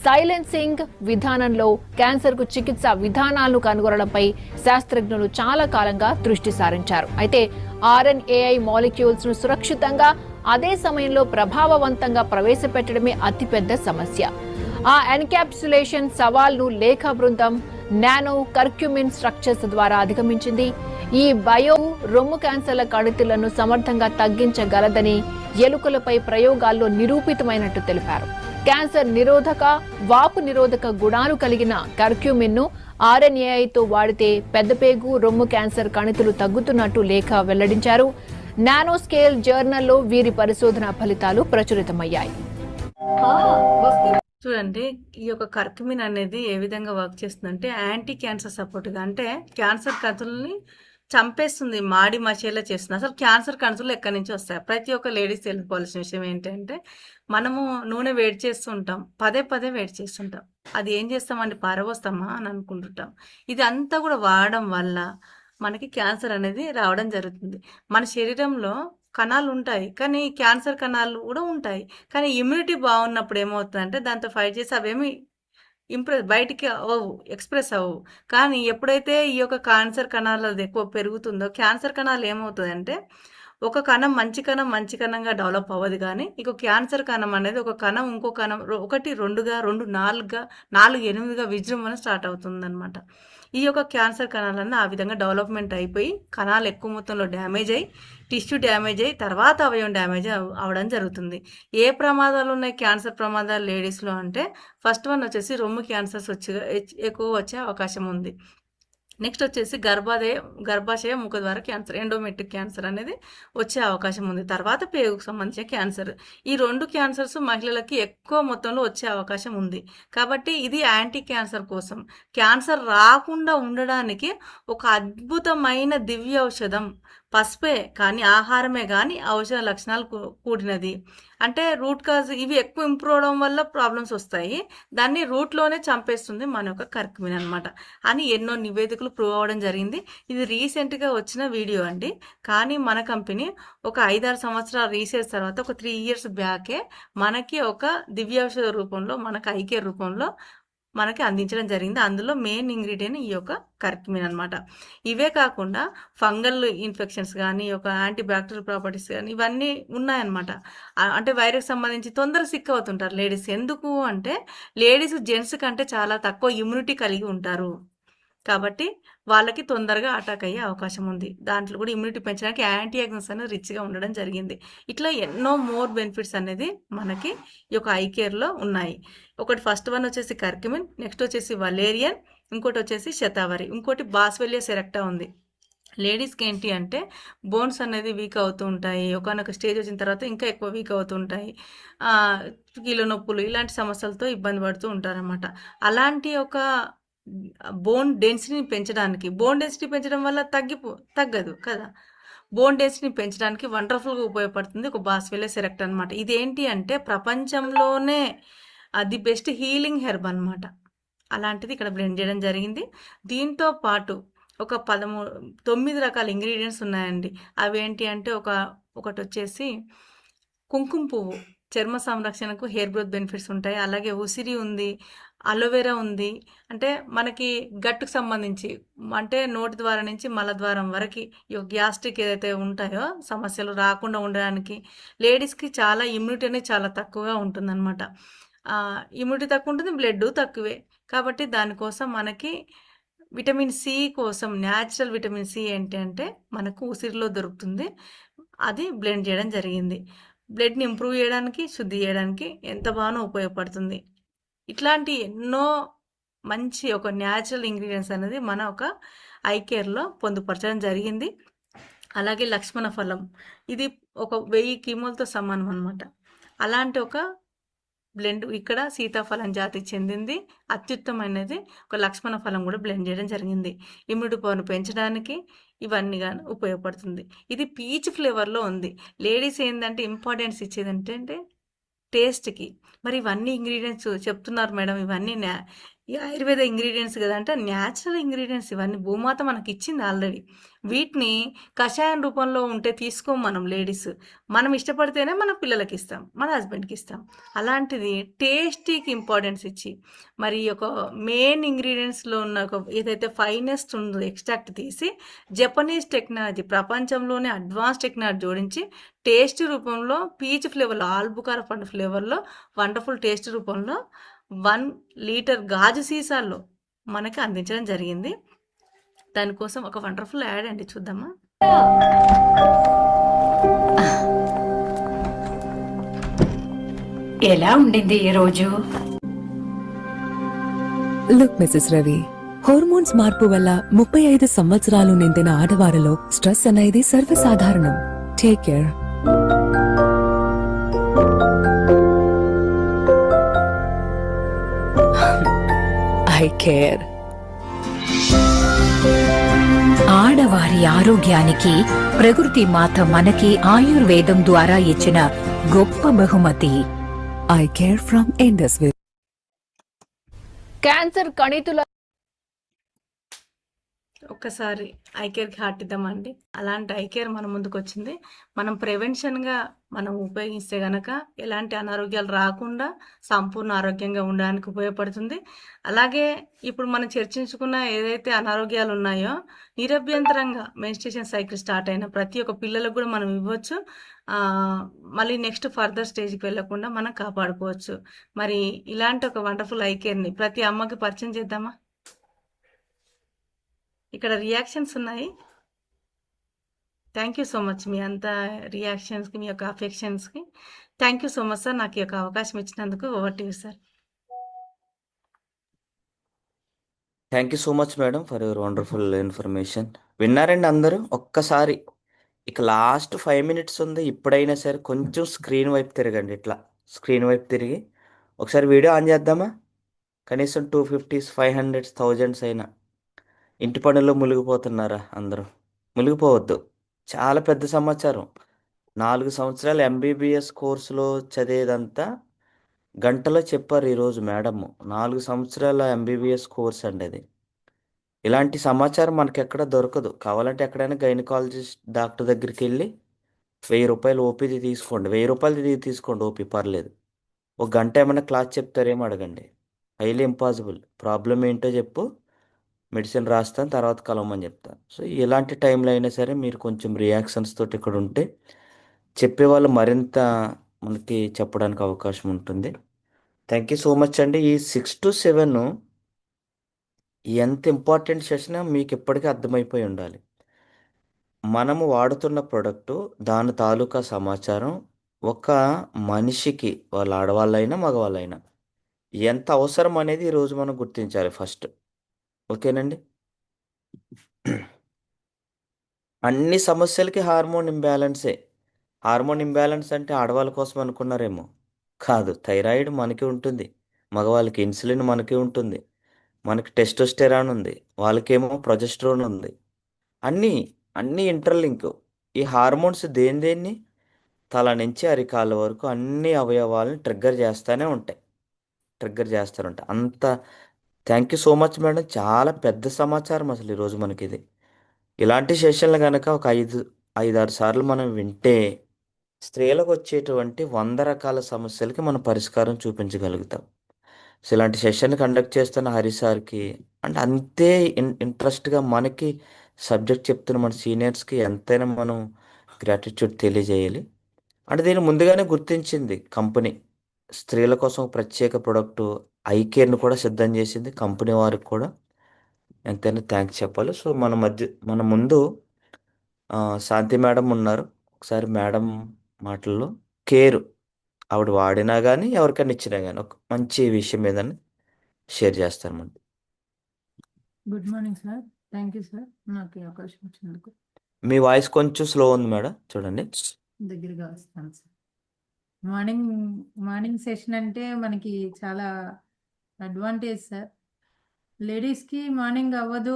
Speaker 11: సైలెన్సింగ్ విధానంలో క్యాన్సర్ కు చికిత్స విధానాలను కనుగొనడంపై శాస్త్రజ్ఞులు చాలా కాలంగా దృష్టి సారించారు. అయితే RNAi మాలిక్యూల్స్ ను సురక్షితంగా అదే సమయంలో ప్రభావవంతంగా ప్రవేశపెట్టడమే అతిపెద్ద సమస్య. ఆ ఎన్కాప్సులేషన్ సవాల్ను లేఖా బృందం నానో కర్క్యూమిన్ స్ట్రక్చర్స్ ద్వారా అధిగమించింది. ఈ బయో రొమ్ము క్యాన్సర్ల కణితులను సమర్థంగా తగ్గించగలదని ఎలుకలపై ప్రయోగాల్లో నిరూపితమైనట్టు తెలిపారు. క్యాన్సర్ నిరోధక, వాపు నిరోధక గుణాలు కలిగిన కర్క్యూమిన్ ను RNAiతో వాడితే పెద్దపేగు రొమ్ము క్యాన్సర్ కణితులు తగ్గుతున్నట్టు లేఖ వెల్లడించారు. నానో స్కేల్ జర్నల్లో వీరి పరిశోధన ఫలితాలు ప్రచురితమయ్యాయి.
Speaker 3: చూడండి, ఈ యొక్క కర్క్యూమిన్ అనేది ఏ విధంగా వర్క్ చేస్తుందంటే యాంటీ క్యాన్సర్ సపోర్ట్గా, అంటే క్యాన్సర్ కణుతుల్ని చంపేస్తుంది, మాడి మచేలా చేస్తుంది. అసలు క్యాన్సర్ కణుతులు ఎక్కడి నుంచి వస్తాయి? ప్రతి ఒక్క లేడీస్ తెలుసుకోవాల్సిన విషయం ఏంటంటే, మనము నూనె వేడి చేస్తుంటాం, పదే వేడి చేస్తుంటాం. అది ఏం చేస్తామండి, పారబోస్తామా అని అనుకుంటుంటాం. ఇది అంతా కూడా వాడడం వల్ల మనకి క్యాన్సర్ అనేది రావడం జరుగుతుంది. మన శరీరంలో కణాలు ఉంటాయి, కానీ క్యాన్సర్ కణాలు కూడా ఉంటాయి. కానీ ఇమ్యూనిటీ బాగున్నప్పుడు ఏమవుతుందంటే దాంతో ఫైట్ చేసి అవేమి బయటికి అవ్వవు, ఎక్స్ప్రెస్ అవ్వవు. కానీ ఎప్పుడైతే ఈ యొక్క క్యాన్సర్ కణాలు అది ఎక్కువ పెరుగుతుందో, క్యాన్సర్ కణాలు ఏమవుతుందంటే ఒక కణం మంచి కణంగా డెవలప్ అవ్వదు. కానీ ఇక క్యాన్సర్ కణం అనేది ఒక కణం ఇంకో కణం 1 2గా 2 4గా 4 8గా విజృంభణ స్టార్ట్ అవుతుంది అనమాట. ఈ యొక్క క్యాన్సర్ కణాలన్నీ ఆ విధంగా డెవలప్మెంట్ అయిపోయి కణాలు ఎక్కువ మొత్తంలో డ్యామేజ్ అయ్యి, టిష్యూ డ్యామేజ్ అయ్యి, తర్వాత అవయవం డ్యామేజ్ అవడం జరుగుతుంది. ఏ ప్రమాదాలు ఉన్నాయి క్యాన్సర్ ప్రమాదాలు లేడీస్లో అంటే, ఫస్ట్ వన్ వచ్చేసి రొమ్ము క్యాన్సర్స్ ఎక్కువ వచ్చే అవకాశం ఉంది. నెక్స్ట్ వచ్చేసి గర్భాశయ ముఖద్వార క్యాన్సర్, ఎండోమెట్రిక్ క్యాన్సర్ అనేది వచ్చే అవకాశం ఉంది. తర్వాత పేగుకు సంబంధించిన క్యాన్సర్. ఈ 2 క్యాన్సర్స్ మహిళలకి ఎక్కువ మొత్తంలో వచ్చే అవకాశం ఉంది. కాబట్టి ఇది యాంటీ క్యాన్సర్ కోసం, క్యాన్సర్ రాకుండా ఉండడానికి ఒక అద్భుతమైన దివ్య ఔషధం పసుపే, కానీ ఆహారమే కానీ ఔషధ లక్షణాలు కూడినది. అంటే రూట్ కాజ్ ఇవి ఎక్కువ ఇంప్రూవ్ అవడం వల్ల ప్రాబ్లమ్స్ వస్తాయి, దాన్ని రూట్లోనే చంపేస్తుంది మన యొక్క కర్క్యూమిన్ అనమాట అని ఎన్నో నివేదికలు ప్రూవ్ అవ్వడం జరిగింది. ఇది రీసెంట్గా వచ్చిన వీడియో అండి. కానీ మన కంపెనీ ఒక 5-6 సంవత్సరాల రీసెర్చ్ తర్వాత ఒక 3 years బ్యాకే మనకి ఒక దివ్యౌషధ రూపంలో, మనకి ఐకేర్ రూపంలో మనకి అందించడం జరిగింది. అందులో మెయిన్ ఇంగ్రీడియంట్ ఈ యొక్క కర్క్యూమిన్ అనమాట. ఇవే కాకుండా ఫంగల్ ఇన్ఫెక్షన్స్ కానీ, ఒక యాంటీ బ్యాక్టీరియల్ ప్రాపర్టీస్ కానీ ఇవన్నీ ఉన్నాయన్నమాట. అంటే వైరస్ సంబంధించి తొందర సిక్ అవుతుంటారు లేడీస్. ఎందుకు అంటే లేడీస్ జెంట్స్ కంటే చాలా తక్కువ ఇమ్యూనిటీ కలిగి ఉంటారు, కాబట్టి వాళ్ళకి తొందరగా అటాక్ అయ్యే అవకాశం ఉంది. దాంట్లో కూడా ఇమ్యూనిటీ పెంచడానికి యాంటీ ఆక్సిడెంట్స్ అనేది రిచ్గా ఉండడం జరిగింది. ఇట్లా ఎన్నో మోర్ బెనిఫిట్స్ అనేది మనకి ఈ యొక్క ఐకేర్లో ఉన్నాయి. ఒకటి ఫస్ట్ వన్ వచ్చేసి కర్క్యూమిన్, నెక్స్ట్ వచ్చేసి వలేరియన్, ఇంకోటి వచ్చేసి శతావరి, ఇంకోటి బాస్వెలియా సెరెక్టా ఉంది. లేడీస్కి ఏంటి అంటే బోన్స్ అనేది వీక్ అవుతూ ఉంటాయి, ఒకనొక స్టేజ్ వచ్చిన తర్వాత ఇంకా ఎక్కువ వీక్ అవుతూ ఉంటాయి, కీళ్ళ నొప్పులు ఇలాంటి సమస్యలతో ఇబ్బంది పడుతూ ఉంటారన్నమాట. అలాంటి ఒక బోన్ డెన్సిటీని పెంచడానికి, బోన్ డెన్సిటీ పెంచడం వల్ల తగ్గదు కదా, బోన్ డెన్సిటీని పెంచడానికి వండర్ఫుల్గా ఉపయోగపడుతుంది ఒక బాస్వెల్లస్ ఎరెక్ట్ అనమాట. ఇదేంటి అంటే ప్రపంచంలోనే ది బెస్ట్ హీలింగ్ హెర్బ్ అనమాట. అలాంటిది ఇక్కడ బ్లెండ్ చేయడం జరిగింది. దీంతో పాటు ఒక 9 రకాల ఇంగ్రీడియంట్స్ ఉన్నాయండి. అవి ఏంటి అంటే ఒకటి వచ్చేసి కుంకుమ పువ్వు, చర్మ సంరక్షణకు హెయిర్ గ్రోత్ బెనిఫిట్స్ ఉంటాయి. అలాగే ఉసిరి ఉంది, అలోవెరా ఉంది. అంటే మనకి గట్టుకు సంబంధించి అంటే నోటి ద్వారా నుంచి మలద్వారం వరకు ఈ గ్యాస్ట్రిక్ ఏదైతే ఉంటాయో సమస్యలు రాకుండా ఉండడానికి లేడీస్కి చాలా ఇమ్యూనిటీ అనేది చాలా తక్కువగా ఉంటుందన్నమాట. ఇమ్యూనిటీ తక్కువ ఉంటుంది, బ్లడ్ తక్కువే. కాబట్టి దానికోసం మనకి విటమిన్ సి కోసం న్యాచురల్ విటమిన్ సి ఏంటి అంటే మనకు ఉసిరిలో దొరుకుతుంది. అది బ్లెండ్ చేయడం జరిగింది. బ్లడ్ని ఇంప్రూవ్ చేయడానికి, శుద్ధి చేయడానికి ఎంత బాగానో ఉపయోగపడుతుంది. ఇట్లాంటి ఎన్నో మంచి ఒక న్యాచురల్ ఇంగ్రీడియంట్స్ అనేది మన ఒక ఐ కేర్లో పొందుపరచడం జరిగింది. అలాగే లక్ష్మణ ఫలం, ఇది ఒక 1000 కీమోలతో సమానం అనమాట. అలాంటి ఒక బ్లెండ్ ఇక్కడ సీతాఫలం జాతికి చెందింది అత్యుత్తమైనది ఒక లక్ష్మణ ఫలం కూడా బ్లెండ్ చేయడం జరిగింది. ఇమ్యూనిటీ పవర్ను పెంచడానికి ఇవన్నీ కానీ ఉపయోగపడుతుంది. ఇది పీచ్ ఫ్లేవర్లో ఉంది. లేడీస్ ఏంటంటే ఇంపార్టెన్స్ ఇచ్చేది ఏంటంటే టేస్ట్కి. మరి ఇవన్నీ ఇంగ్రీడియంట్స్ చెప్తున్నారు మేడం, ఇవన్నీ ఈ ఆయుర్వేద ఇంగ్రీడియంట్స్ కదా అంటే న్యాచురల్ ఇంగ్రీడియంట్స్ ఇవన్నీ భూమాత మనకి ఇచ్చింది ఆల్రెడీ. వీటిని కషాయం రూపంలో ఉంటే తీసుకోం మనం లేడీస్. మనం ఇష్టపడితేనే మన పిల్లలకి ఇస్తాం, మన హస్బెండ్కి ఇస్తాం. అలాంటిది టేస్టీకి ఇంపార్టెన్స్ ఇచ్చి మరి ఒక మెయిన్ ఇంగ్రీడియంట్స్లో ఉన్న ఒక ఏదైతే ఫైనెస్ట్ ఉందో ఎక్స్ట్రాక్ట్ తీసి జపనీస్ టెక్నాలజీ, ప్రపంచంలోనే అడ్వాన్స్ టెక్నాలజీ జోడించి టేస్ట్ రూపంలో పీచ్ ఫ్లేవర్లో, ఆల్బుకార పండు ఫ్లేవర్లో వండర్ఫుల్ టేస్ట్ రూపంలో 1 లీటర్ గాజు సీసాల్లో మనకి అందించడం జరిగింది. దానికోసం ఒక వండర్ఫుల్ యాడ్ అండి, చూద్దామా.
Speaker 12: ఎలా ఉండింది ఈ రోజు?
Speaker 13: లుక్ మిసెస్ రవి, హార్మోన్స్ మార్పు వల్ల 35 సంవత్సరాలు నిండిన ఆడవారిలో స్ట్రెస్ అనేది సర్వసాధారణం. Take care. I care.
Speaker 12: ఆడవారి ఆరోగ్యానికి ప్రకృతి మాత మనకి ఆయుర్వేదం ద్వారా ఇచ్చిన గొప్ప బహుమతి.
Speaker 13: I care from Indus with.
Speaker 11: Cancer కణితుల
Speaker 3: ఒక్కసారి ఐకేర్కి హార్ట్ ఇద్దామండి. అలాంటి ఐకేర్ మన ముందుకు వచ్చింది. మనం ప్రివెన్షన్గా మనం ఉపయోగిస్తే గనక ఎలాంటి అనారోగ్యాలు రాకుండా సంపూర్ణ ఆరోగ్యంగా ఉండడానికి ఉపయోగపడుతుంది. అలాగే ఇప్పుడు మనం చర్చించుకున్న ఏదైతే అనారోగ్యాలు ఉన్నాయో నిరభ్యంతరంగా మెన్స్ట్రుయేషన్ సైకిల్ స్టార్ట్ అయిన ప్రతి ఒక్క పిల్లలకు కూడా మనం ఇవ్వచ్చు. మళ్ళీ నెక్స్ట్ ఫర్దర్ స్టేజ్కి వెళ్ళకుండా మనం కాపాడుకోవచ్చు. మరి ఇలాంటి ఒక వండర్ఫుల్ ఐకేర్ని ప్రతి అమ్మకి పరిచయం చేద్దామా. ఇక్కడ రియాక్షన్స్ ఉన్నాయి. థ్యాంక్ యూ సో మచ్ మీ అంతా రియాక్షన్స్కి, మీ యొక్క అఫెక్షన్స్కి. Thank you so much sir, నాకు ఈ యొక్క అవకాశం ఇచ్చినందుకు. Over to you sir.
Speaker 2: Thank you so much madam for your wonderful information. విన్నారండి అందరూ? ఒక్కసారి ఇక లాస్ట్ 5 minutes ఉంది. ఇప్పుడైనా సరే కొంచెం స్క్రీన్ వైపు తిరగండి. ఇట్లా స్క్రీన్ వైపు తిరిగి ఒకసారి వీడియో ఆన్ చేద్దామా. కనీసం 250s 500s 1000s అయినా. ఇంటి పనుల్లో మునిగిపోతున్నారా అందరూ? మునిగిపోవద్దు. చాలా పెద్ద సమాచారం. 4 సంవత్సరాలు ఎంబీబీఎస్ కోర్సులో చదివేదంతా గంటలో చెప్పారు ఈరోజు మేడము. 4 సంవత్సరాల ఎంబీబీఎస్ కోర్స్ అండి అది. ఇలాంటి సమాచారం మనకి ఎక్కడ దొరకదు. కావాలంటే ఎక్కడైనా గైనకాలజిస్ట్ డాక్టర్ దగ్గరికి వెళ్ళి 1000 రూపాయలు ఓపీది తీసుకోండి, 1000 రూపాయలు తీసుకోండి ఓపీ, పర్లేదు. ఒక గంట ఏమైనా క్లాస్ చెప్తారేమో అడగండి. Highly impossible. ప్రాబ్లం ఏంటో చెప్పు, మెడిసిన్ రాస్తాను, తర్వాత కలవమని చెప్తాను. సో ఇలాంటి టైంలో అయినా సరే మీరు కొంచెం రియాక్షన్స్ తోటి ఇక్కడ ఉంటే చెప్పేవాళ్ళు మరింత మనకి చెప్పడానికి అవకాశం ఉంటుంది. థ్యాంక్ యూ సో మచ్ అండి. ఈ 6 to 7 ఎంత ఇంపార్టెంట్ సెషన్ మీకు ఇప్పటికీ అర్థమైపోయి ఉండాలి. మనము వాడుతున్న ప్రోడక్టు, దాని తాలూకా సమాచారం ఒక మనిషికి, వాళ్ళ ఆడవాళ్ళైనా మగవాళ్ళైనా ఎంత అవసరం అనేది ఈరోజు మనం గుర్తించాలి ఫస్ట్. ఓకేనండి. అన్ని సమస్యలకి హార్మోన్ ఇంబ్యాలెన్సే. హార్మోన్ ఇంబ్యాలెన్స్ అంటే ఆడవాళ్ళ కోసం అనుకున్నారేమో, కాదు. థైరాయిడ్ మనకి ఉంటుంది, మగవాళ్ళకి ఇన్సులిన్ మనకి ఉంటుంది, మనకి టెస్టోస్టెరాన్ ఉంది, వాళ్ళకేమో ప్రొజెస్ట్రోన్ ఉంది. అన్నీ ఇంటర్లింక్. ఈ హార్మోన్స్ దేన్ని తల నుంచి అరికాళ్ళ వరకు అన్ని అవయవాలను ట్రిగ్గర్ చేస్తూనే ఉంటాయి. అంత thank you so much madam. చాలా పెద్ద సమాచారం అసలు ఈరోజు మనకి ఇది. ఇలాంటి సెషన్లు కనుక ఒక 5-6 సార్లు మనం వింటే స్త్రీలకు వచ్చేటువంటి 100 రకాల సమస్యలకి మనం పరిష్కారం చూపించగలుగుతాం. సో ఇలాంటి సెషన్ కండక్ట్ చేస్తున్న హరి సార్కి అంటే అంతే ఇంట్రెస్ట్గా మనకి సబ్జెక్ట్ చెప్తున్న మన సీనియర్స్కి ఎంతైనా మనం గ్రాటిట్యూడ్ తెలియజేయాలి. అంటే దీన్ని ముందుగానే గుర్తించింది కంపెనీ. స్త్రీల కోసం ప్రత్యేక ప్రొడక్టు ఐ కేర్ని కూడా సిద్ధం చేసింది. కంపెనీ వారికి కూడా ఎంతైనా థ్యాంక్స్ చెప్పాలి. సో మన ముందు శాంతి మేడం ఉన్నారు. ఒకసారి మేడం మాటల్లో కేర్ ఆవిడ వాడినా కానీ ఎవరికైనా ఇచ్చినా కానీ ఒక మంచి విషయం ఏదని షేర్ చేస్తారు ముందు.
Speaker 14: Good morning sir. Thank you sir నాకు ఈ అవకాశం ఇచ్చినందుకు.
Speaker 2: మీ వాయిస్ కొంచెం స్లో ఉంది మేడం, చూడండి.
Speaker 14: దగ్గరగా వస్తాను సార్. మార్నింగ్ సెషన్ అంటే మనకి చాలా అడ్వాంటేజ్ సార్. లేడీస్కి మార్నింగ్ అవ్వదు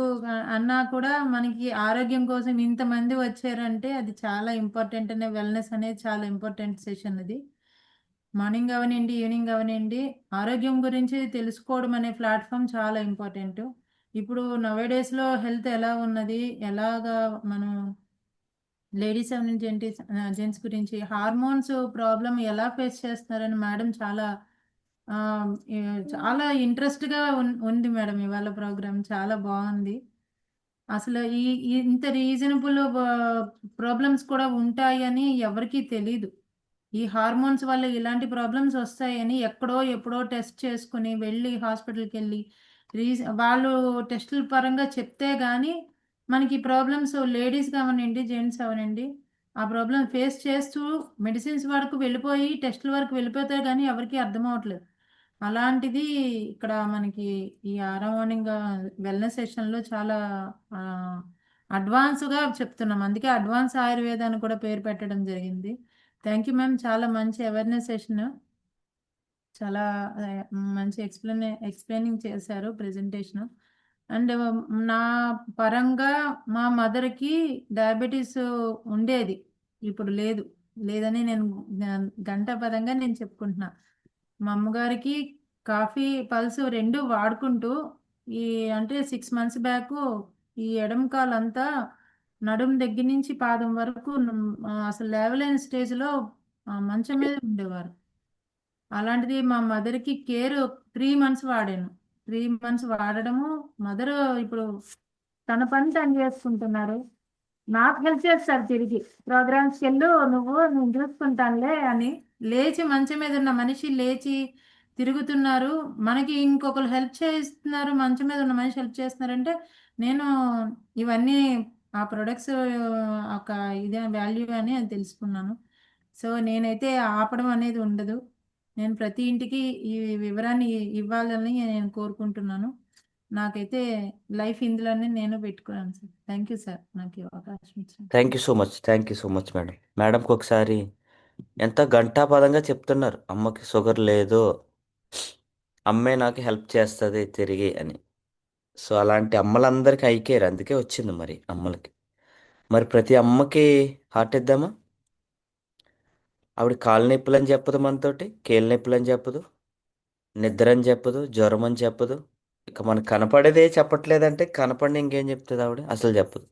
Speaker 14: అన్నా కూడా మనకి ఆరోగ్యం కోసం ఇంతమంది వచ్చారంటే అది చాలా ఇంపార్టెంట్. వెల్నెస్ అనేది చాలా ఇంపార్టెంట్ సెషన్ అది. మార్నింగ్ అవనండి, ఈవినింగ్ అవనండి, ఆరోగ్యం గురించి తెలుసుకోవడం అనే ప్లాట్ఫామ్ చాలా ఇంపార్టెంట్. ఇప్పుడు నవేడేస్లో హెల్త్ ఎలా ఉన్నది, ఎలాగా మనం లేడీస్ అవనండి జెంట్స్ గురించి హార్మోన్స్ ప్రాబ్లం ఎలా ఫేస్ చేస్తున్నారని మేడం చాలా చాలా ఇంట్రెస్ట్గా ఉంది మేడం. ఇవాళ ప్రోగ్రామ్ చాలా బాగుంది. అసలు ఇంత రీజనబుల్ ప్రాబ్లమ్స్ కూడా ఉంటాయని ఎవరికీ తెలీదు. ఈ హార్మోన్స్ వల్ల ఇలాంటి ప్రాబ్లమ్స్ వస్తాయని ఎక్కడో ఎప్పుడో టెస్ట్ చేసుకుని వెళ్ళి హాస్పిటల్కి వెళ్ళి వాళ్ళు టెస్టుల పరంగా చెప్తే కానీ మనకి ప్రాబ్లమ్స్ లేడీస్ కావనండి, జెంట్స్ అవనండి, ఆ ప్రాబ్లం ఫేస్ చేస్తూ మెడిసిన్స్ వరకు వెళ్ళిపోయి టెస్టుల వరకు వెళ్ళిపోతే కానీ ఎవరికి అర్థం అవ్వట్లేదు. అలాంటిది ఇక్కడ మనకి ఈ మార్నింగ్ వెల్నెస్ సెషన్లో చాలా అడ్వాన్స్గా చెప్తున్నాం. అందుకే అడ్వాన్స్ ఆయుర్వేద అని కూడా పేరు పెట్టడం జరిగింది. Thank you ma'am. చాలా మంచి అవేర్నెస్ సెషన్, చాలా మంచి ఎక్స్ప్లెయినింగ్ చేశారు ప్రెజెంటేషన్. అండ్ నా పరంగా మా మదర్కి డయాబెటీస్ ఉండేది, ఇప్పుడు లేదని నేను గంటాపరంగా నేను చెప్పుకుంటున్నా. మా అమ్మగారికి కాఫీ పల్స్ 2 వాడుకుంటూ అంటే 6 months బ్యాక్ ఈ ఎడమ కాలంతా నడుం దగ్గర నుంచి పాదం వరకు అసలు లేవలేని స్టేజ్లో మంచం మీద ఉండేవారు. అలాంటిది మా మదర్కి కేర్ 3 months వాడాను. 3 months వాడడము మదర్ ఇప్పుడు తన పని తను చేసుకుంటున్నారు. నాకు హెల్ప్ చేస్తారు, తిరిగి ప్రోగ్రామ్స్కి వెళ్ళు నేను చూసుకుంటానులే అని. లేచి మంచం మీద ఉన్న మనిషి లేచి తిరుగుతున్నారు, మనకి ఇంకొకరు హెల్ప్ చేస్తున్నారు, మంచం మీద ఉన్న మనిషి హెల్ప్ చేస్తున్నారంటే నేను ఇవన్నీ ఆ ప్రొడక్ట్స్ ఒక ఇదే వాల్యూ అని అది తెలుసుకున్నాను. సో నేనైతే ఆపడం అనేది ఉండదు. నేను ప్రతి ఇంటికి ఈ వివరాన్ని ఇవ్వాలని నేను కోరుకుంటున్నాను. నాకైతే లైఫ్ ఇందులోనే నేను పెట్టుకున్నాను సార్. థ్యాంక్ యూ సార్ నాకు ఈ అవకాశం ఇచ్చాను.
Speaker 2: Thank you so much madam. మేడంకి ఒకసారి ఎంత గంటాపదంగా చెప్తున్నారు, అమ్మకి షుగర్ లేదు, అమ్మే నాకు హెల్ప్ చేస్తుంది తిరిగి అని. సో అలాంటి అమ్మలందరికీ ఐకేర్ అందుకే వచ్చింది మరి అమ్మలకి. మరి ప్రతి అమ్మకి హార్ట్ ఇద్దామా? ఆవిడ కాళ్ళ నొప్పులు అని చెప్పదు, మనతోటి కీళ్ళ నొప్పులు అని చెప్పదు, నిద్ర అని చెప్పదు, జ్వరం అని చెప్పదు. ఇక మనకు కనపడేదే చెప్పట్లేదంటే కనపడిన ఇంకేం చెప్తుంది ఆవిడ? అసలు చెప్పదు.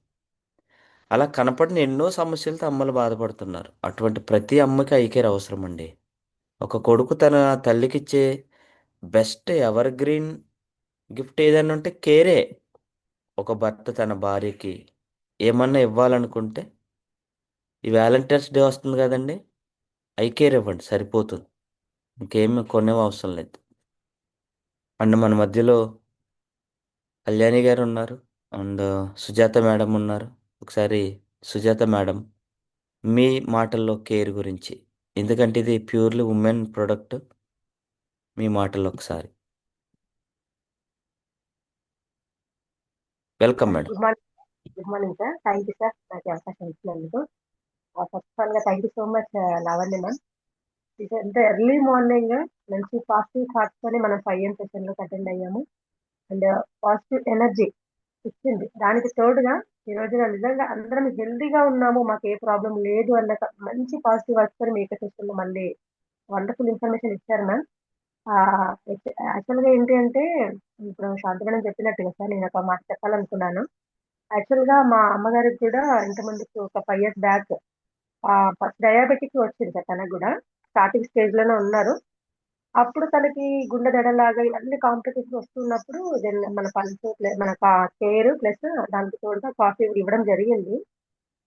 Speaker 2: అలా కనపడిన ఎన్నో సమస్యలతో అమ్మలు బాధపడుతున్నారు. అటువంటి ప్రతి అమ్మకి ఐకేర్ అవసరం అండి. ఒక కొడుకు తన తల్లికిచ్చే బెస్ట్ ఎవర్ గ్రీన్ గిఫ్ట్ ఏదైనా ఉంటే కేరే. ఒక భర్త తన భార్యకి ఏమన్నా ఇవ్వాలనుకుంటే ఈ వ్యాలంటైన్స్ డే వస్తుంది కదండి, ఐకేర్ ఇవ్వండి, సరిపోతుంది. ఇంకేమి కొనే అవసరం లేదు. అండ్ మన మధ్యలో కళ్యాణి గారు ఉన్నారు అండ్ సుజాత మేడం ఉన్నారు. ఒకసారి సుజాత మేడం మీ మాటల్లో కేర్ గురించి, ఎందుకంటే ఇది ప్యూర్లీ ఉమెన్ ప్రోడక్ట్, మీ మాటల్లో ఒకసారి. Welcome madam.
Speaker 15: Good morning sir. Thank you sir నాకు అవకాశం ఇచ్చినందుకు. ఫస్ట్ ఆఫ్ ఆల్ గా thank you so much Lavanya ma'am. అంటే ఎర్లీ మార్నింగ్ మంచి పాజిటివ్ థాట్స్ తోనే మనం 5 AM సెషన్ లో అటెండ్ అయ్యాము. అండ్ పాజిటివ్ ఎనర్జీ ఇచ్చింది. దానికి తోడుగా ఈ రోజున నిజంగా అందరం హెల్తీగా ఉన్నాము, మాకు ఏ ప్రాబ్లం లేదు అన్న మంచి పాజిటివ్ వర్డ్స్ మీకు సెషన్లో మళ్ళీ వండర్ఫుల్ ఇన్ఫర్మేషన్ ఇచ్చారు మ్యామ్. యాక్చువల్గా ఏంటి అంటే ఇప్పుడు శాంతి మేడం చెప్పినట్టుగా సార్ నేను ఒక మాట చెప్పాలనుకున్నాను. యాక్చువల్గా మా అమ్మగారికి కూడా ఇంతకుముందుకు ఒక 5 years బ్యాక్ ఫస్ట్ డయాబెటిక్ వచ్చింది సార్. తనకు కూడా స్టార్టింగ్ స్టేజ్లోనే ఉన్నారు. అప్పుడు తనకి గుండె దడలాగా ఇవన్నీ కాంప్లికేషన్స్ వస్తున్నప్పుడు దెన్ మన పల్స్ మన కేర్ ప్లస్ దానికి తోడుగా కాఫీ ఇవ్వడం జరిగింది.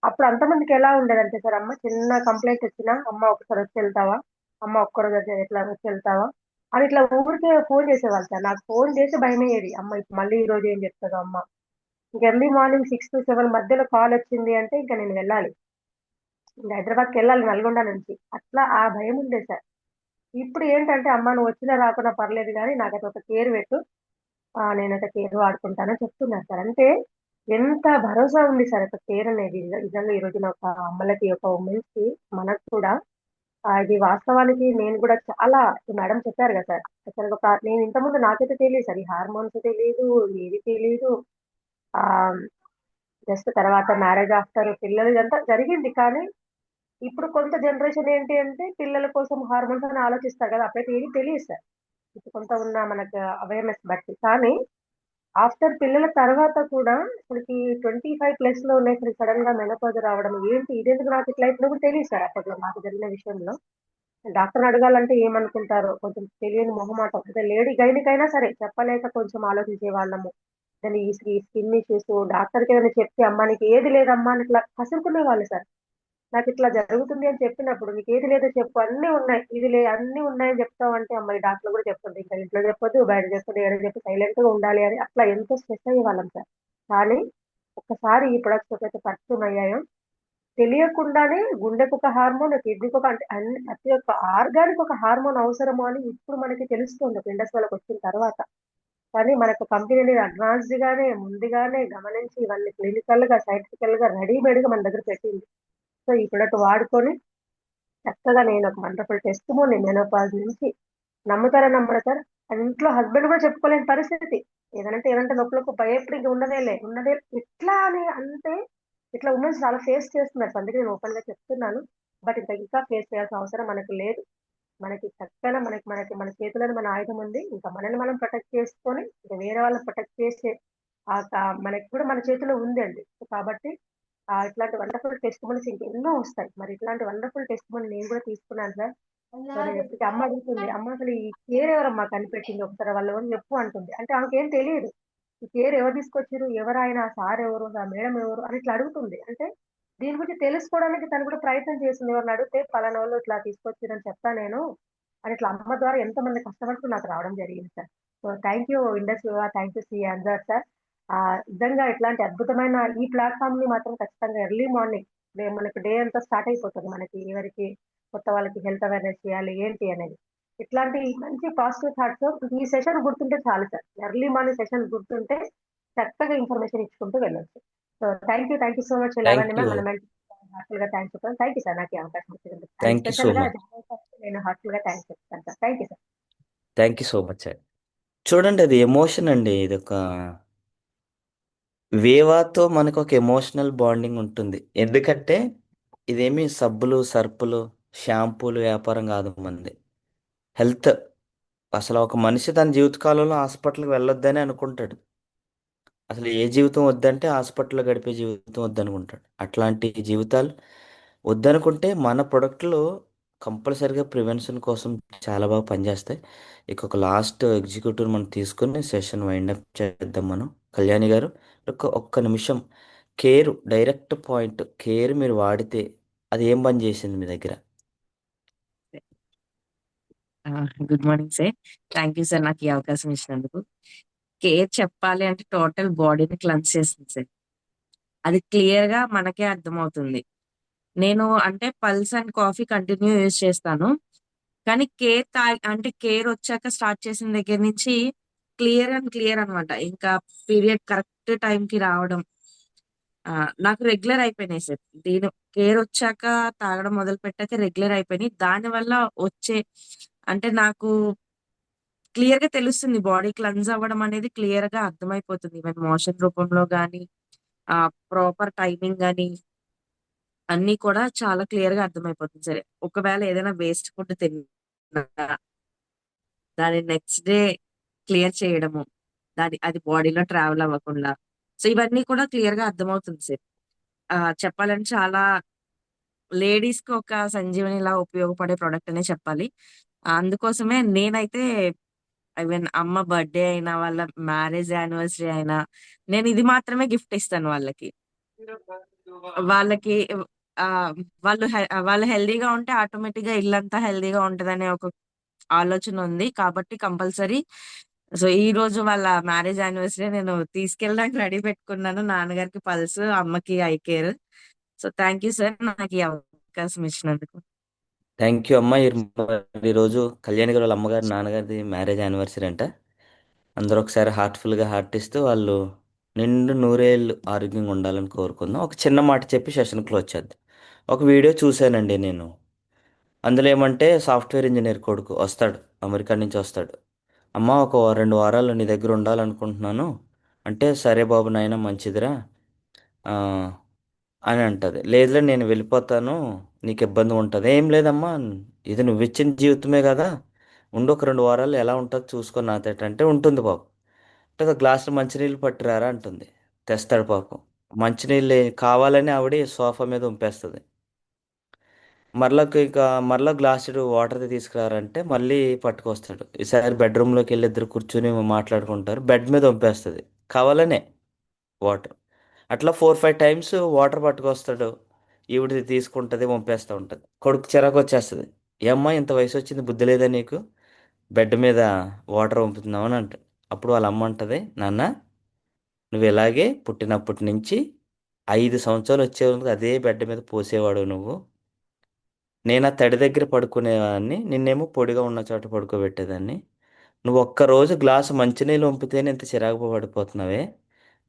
Speaker 15: అప్పుడు అంతమందికి ఎలా ఉండేదంటే సార్, అమ్మ చిన్న కంప్లైంట్ వచ్చినా అమ్మ ఒకసారి వచ్చి వెళ్తావా, అమ్మ ఒక్కరోజు ఎట్లా వచ్చి వెళ్తావా అని ఇట్లా ఊరికే ఫోన్ చేసేవాళ్ళు సార్. నాకు ఫోన్ చేసి భయమయ్యేది, అమ్మ ఇప్పుడు మళ్ళీ ఈ రోజు ఏం చెప్తుందో అమ్మ. ఇంక ఎర్లీ మార్నింగ్ 6 to 7 మధ్యలో కాల్ వచ్చింది అంటే ఇంకా నేను వెళ్ళాలి, ఇంకా హైదరాబాద్కి వెళ్ళాలి నల్గొండ నుంచి. అట్లా ఆ భయం ఉండేది సార్. ఇప్పుడు ఏంటంటే అమ్మ నువ్వు వచ్చినా రాకుండా పర్లేదు కానీ నాకైతే ఒక కేర్ పెట్టు, నేనైతే కేర్ వాడుకుంటానని చెప్తున్నారు సార్. అంటే ఎంత భరోసా ఉంది సార్ ఒక కేర్ అనేది. నిజంగా ఈ రోజున ఒక అమ్మలకి, ఒక ఉమెన్స్‌కి, మనకు కూడా ఇది వాస్తవానికి నేను కూడా చాలా మేడం చెప్పారు కదా సార్. అసలు నేను ఇంతకుముందు నాకైతే తెలియదు సార్. ఈ హార్మోన్స్ తెలీదు, ఏది తెలీదు. జస్ట్ తర్వాత మ్యారేజ్ ఆఫ్టర్ పిల్లలు ఇదంతా జరిగింది. కానీ ఇప్పుడు కొంత జనరేషన్ ఏంటి అంటే పిల్లల కోసం హార్మోన్స్ అని ఆలోచిస్తారు కదా. అప్పుడైతే ఏది తెలియదు సార్. ఇప్పుడు కొంత ఉన్న మనకు అవేర్‌నెస్ బట్టి. కానీ ఆఫ్టర్ పిల్లల తర్వాత కూడా అసలుకి 25+ ఉన్నాయి సార్. సడన్‌గా మెనోపాజ్ రావడం ఏంటి, ఇదెందుకు నాకు ఇట్లా అయితుందో కూడా తెలియదు సార్ అప్పట్లో నాకు జరిగిన విషయంలో. డాక్టర్‌ని అడగాలంటే ఏమనుకుంటారో కొంచెం తెలియని మొహమాటం. అంటే లేడీ గైనిక్ అయినా సరే చెప్పలేక కొంచెం ఆలోచించేవాళ్ళము. దాని ఈ స్కిన్ ఇష్యూస్ డాక్టర్‌కి ఏదైనా చెప్తే అమ్మ నీకు ఏది లేదమ్మా అని ఇట్లా కసురుకునేవాళ్ళు సార్. నాకిట్లా జరుగుతుంది అని చెప్పినప్పుడు నీకేది లేదో చెప్పు, అన్నీ ఉన్నాయి. అన్నీ ఉన్నాయని చెప్తావంటే అమ్మ ఈ డాక్టర్లు కూడా చెప్తుంది. ఇంకా ఇంట్లో చెప్పొద్దు, బయట చెప్పొద్దు, ఏడ చెప్పు సైలెంట్‌గా ఉండాలి అని అట్లా ఎంతో స్ట్రెస్ అయ్యేవాళ్ళం సార్. కానీ ఒక్కసారి ఈ ప్రొడక్ట్స్ ఎప్పుడైతే పరిచయం అయ్యాయో తెలియకుండానే గుండెకు ఒక హార్మోన్, కిడ్నీకి ఒక అంటే ప్రతి ఒక్క ఆర్గాన్‌కి ఒక హార్మోన్ అవసరము అని ఇప్పుడు మనకి తెలుస్తుంది ఒక ఇండస్ట్రీలోకి వచ్చిన తర్వాత. కానీ మనకు కంపెనీ అనేది అడ్వాన్స్డ్‌గానే ముందుగానే గమనించి ఇవన్నీ క్లినికల్‌గా, సైంటిఫికల్‌గా రెడీమేడ్‌గా మన దగ్గర పెట్టింది. సో ఈ ప్రొడక్ట్ వాడుకొని చక్కగా నేను ఒక వండర్ఫుల్ టెస్టిమోనీ మెనోపాజ్ నుంచి. నమ్ముతారా నమ్మరా సార్, అది ఇంట్లో హస్బెండ్ కూడా చెప్పుకోలేని పరిస్థితి. ఏదంటే నొప్పులకు భయపడి ఇంక ఉన్నదే ఇట్లా అని అంటే ఇట్లా ఉమెన్స్ చాలా ఫేస్ చేస్తున్నారు. అందుకే నేను ఓపెన్‌గా చెప్తున్నాను. బట్ ఇంకా ఫేస్ చేయాల్సిన అవసరం మనకు లేదు. మనకి చక్కగా మనకి మనకి మన చేతిలోనే మన ఆయుధం ఉంది. ఇంకా మనల్ని మనం ప్రొటెక్ట్ చేసుకొని ఇంకా వేరే వాళ్ళని ప్రొటెక్ట్ చేసే మనకి కూడా మన చేతిలో ఉందండి. సో కాబట్టి ఇట్లాంటి వండర్ఫుల్ టెస్టిమోనీస్ ఇంకెన్నో వస్తాయి. మరి ఇట్లాంటి వండర్ఫుల్ టెస్టిమోనీ నేను కూడా తీసుకున్నాను సార్. సో నేను ఎప్పటికీ అమ్మ అడుగుతుంది, అమ్మ అసలు ఈ కేర్ ఎవరమ్మా కనిపెట్టింది ఒకసారి వాళ్ళు ఎవరు చెప్పు అంటుంది. అంటే ఆమెకేం తెలియదు. ఈ కేర్ ఎవరు తీసుకొచ్చారు, ఎవరాయన, సార్ ఎవరు, ఆ మేడం ఎవరు అని ఇట్లా అడుగుతుంది. అంటే దీని గురించి తెలుసుకోవడానికి తను కూడా ప్రయత్నం చేసింది. ఎవరిని అడిగితే పలానా వాళ్ళు ఇట్లా తీసుకొచ్చారని చెప్తా నేను అని ఇట్లా అమ్మ ద్వారా ఎంతమంది కష్టపడుతూ నాకు రావడం జరిగింది sir. So thank you industry, thank you సి అందర్ సార్. నిజంగా ఇట్లాంటి అద్భుతమైన ఈ ప్లాట్‌ఫార్మ్‌ని మాత్రం ఖచ్చితంగా ఎర్లీ మార్నింగ్ మనకి డే అంతా స్టార్ట్ అయిపోతది. మనకి ఎవరికి కొత్త వాళ్ళకి హెల్త్ అవేర్‌నెస్ చేయాలి ఏంటి అనేది. ఇట్లాంటి మంచి పాజిటివ్ థాట్స్ ఈ సెషన్ గుర్తుంటే చాలు సార్. ఎర్లీ మార్నింగ్ సెషన్ గుర్తుంటే చక్కగా ఇన్ఫర్మేషన్ ఇచ్చుకుంటూ వెళ్ళొచ్చు. So thank you so much
Speaker 2: thank
Speaker 15: Lavanya
Speaker 2: you.
Speaker 15: Ma'am. మనం హార్ట్‌ఫుల్‌గా థాంక్స్ చెప్తాను. థ్యాంక్ యూ సార్ నాకు ఈ అవకాశం ఇచ్చినందుకు. అండ్
Speaker 2: థ్యాంక్ యూ సో
Speaker 15: స్పెషల్‌గా
Speaker 2: మచ్.
Speaker 15: నేను హార్ట్‌ఫుల్‌గా థాంక్స్ చెప్తాను sir. Thank you sir.
Speaker 2: Thank you so much అండి. చూడండి అది ఎమోషన్ అండి. ఇదొక వేవాతో మనకు ఒక ఎమోషనల్ బాండింగ్ ఉంటుంది. ఎందుకంటే ఇదేమి సబ్బులు, సర్పులు, షాంపూలు వ్యాపారం కాదు మనది. హెల్త్. అసలు ఒక మనిషి తన జీవితకాలంలో హాస్పిటల్‌కి వెళ్ళొద్దనే అనుకుంటాడు. అసలు ఏ జీవితం వద్దంటే హాస్పిటల్‌లో గడిపే జీవితం వద్దనుకుంటాడు. అట్లాంటి జీవితాలు వద్దనుకుంటే మన ప్రొడక్ట్‌లు కంపల్సరీగా ప్రివెన్షన్ కోసం చాలా బాగా పనిచేస్తాయి. ఇక ఒక లాస్ట్ ఎగ్జిక్యూటివ్ మనం తీసుకొని సెషన్ వైండ్ అప్ చేద్దాం మనం. కళ్యాణి గారు ఒక్క నిమిషం డైరెక్ట్ పాయింట్ కేర్ మీరు వాడితే అది ఏం పని చేసింది మీ దగ్గర?
Speaker 16: Good morning sir. Thank you sir నాకు ఈ అవకాశం ఇచ్చినందుకు. కేర్ చెప్పాలి అంటే టోటల్ బాడీని క్లెన్స్ చేస్తుంది సార్. అది క్లియర్ గా మనకే అర్థమవుతుంది. నేను అంటే pulse and coffee continue use చేస్తాను. కానీ కేర్ వచ్చాక స్టార్ట్ చేసిన దగ్గర నుంచి క్లియర్ అనమాట. ఇంకా పీరియడ్ కరెక్ట్ టైంకి రావడం నాకు రెగ్యులర్ అయిపోయినాయి సార్. కేర్ వచ్చాక తాగడం మొదలు పెట్టాక రెగ్యులర్ అయిపోయినాయి. దానివల్ల వచ్చే అంటే నాకు క్లియర్ గా తెలుస్తుంది బాడీ క్లెన్స్ అవ్వడం అనేది క్లియర్ గా అర్థమైపోతుంది. ఈవెన్ మోషన్ రూపంలో కానీ ప్రాపర్ టైమింగ్ అని అన్నీ కూడా చాలా క్లియర్ గా అర్థమైపోతుంది సరే. ఒకవేళ ఏదైనా వేస్ట్ ఫుడ్ తిన్నా దాన్ని నెక్స్ట్ డే క్లియర్ చేయడము, అది బాడీలో ట్రావెల్ అవ్వకుండా, సో ఇవన్నీ కూడా క్లియర్ గా అర్థమవుతుంది సార్. చెప్పాలంటే చాలా లేడీస్ కి ఒక సంజీవనిలా ఉపయోగపడే ప్రోడక్ట్ అనే చెప్పాలి. అందుకోసమే నేనైతే ఈవెన్ అమ్మ బర్త్డే అయినా, వాళ్ళ మ్యారేజ్ యానివర్సరీ అయినా, నేను ఇది మాత్రమే గిఫ్ట్ ఇస్తాను వాళ్ళకి. వాళ్ళకి ఆ, వాళ్ళు హెల్దీగా ఉంటే ఆటోమేటిక్ గా ఇల్లంతా హెల్దీగా ఉంటదనే ఒక ఆలోచన ఉంది కాబట్టి కంపల్సరీ. సో ఈ రోజు వాళ్ళ మ్యారేజ్ యానివర్సరీ నేను తీసుకెళ్ళడానికి రెడీ పెట్టుకున్నాను. నాన్నగారికి పల్స్, అమ్మకి I care. So thank you sir నాకు ఈ అవకాశం ఇచ్చినందుకు.
Speaker 2: థ్యాంక్ యూ అమ్మా. ఈరోజు కళ్యాణి గారు వాళ్ళ అమ్మగారి నాన్నగారిది మ్యారేజ్ యానివర్సరీ అంట. అందరూ ఒకసారి హార్ట్ఫుల్గా హార్ట్ ఇస్తూ వాళ్ళు నిండు నూరేళ్ళు ఆరోగ్యంగా ఉండాలని కోరుకుందాం. ఒక చిన్న మాట చెప్పి సెషన్ క్లోజ్ చేద్దాం. ఒక వీడియో చూశానండి నేను. అందులో ఏమంటే సాఫ్ట్వేర్ ఇంజనీర్ కొడుకు వస్తాడు, అమెరికా నుంచి వస్తాడు. అమ్మ ఒక 2 వారాలు నీ దగ్గర ఉండాలనుకుంటున్నాను అంటే, సరే బాబు నాయన మంచిదిరా ఆ, అని అంటది. లేదులే నేను వెళ్ళిపోతాను, నీకు ఇబ్బంది ఉంటుంది. ఏం లేదమ్మా, ఇది నువ్వు ఇచ్చిన జీవితమే కదా, ఉండు ఒక 2 వారాలు ఎలా ఉంటుందో చూసుకొని నాతోటి అంటే ఉంటుంది పాపం. అంటే ఒక గ్లాసులో మంచినీళ్ళు పట్టిరారా అంటుంది. తెస్తాడు పాపం. మంచినీళ్ళు కావాలని ఆవిడ సోఫా మీద ఉంపేస్తుంది. మరలా గ్లాసుడు వాటర్ తీసుకురారంటే మళ్ళీ పట్టుకొస్తాడు. ఈసారి బెడ్రూమ్లోకి వెళ్ళి ఇద్దరు కూర్చుని మాట్లాడుకుంటారు. బెడ్ మీద వంపేస్తుంది కావాలనే వాటర్. అట్లా 4-5 టైమ్స్ వాటర్ పట్టుకొస్తాడు. ఈవిడ తీసుకుంటుంది, వంపేస్తూ ఉంటుంది. కొడుకు చిరాకు వచ్చేస్తుంది. ఏమ్మా ఇంత వయసు వచ్చింది, బుద్ధి లేదా నీకు, బెడ్ మీద వాటర్ వంపుతున్నావు అని అంటాడు. అప్పుడు వాళ్ళ అమ్మ అంటది, నాన్న నువ్వు ఇలాగే పుట్టినప్పటి నుంచి 5 సంవత్సరాలు వచ్చేవాళ్ళు అదే బెడ్ మీద పోసేవాడు నువ్వు. నేను ఆ తడి దగ్గర పడుకునేవాడిని, నిన్నేమో పొడిగా ఉన్న చోట పడుకోబెట్టేదాన్ని. నువ్వు ఒక్కరోజు గ్లాసు మంచినీళ్ళు వంపితేనే ఇంత చిరాకు పడిపోతున్నావే.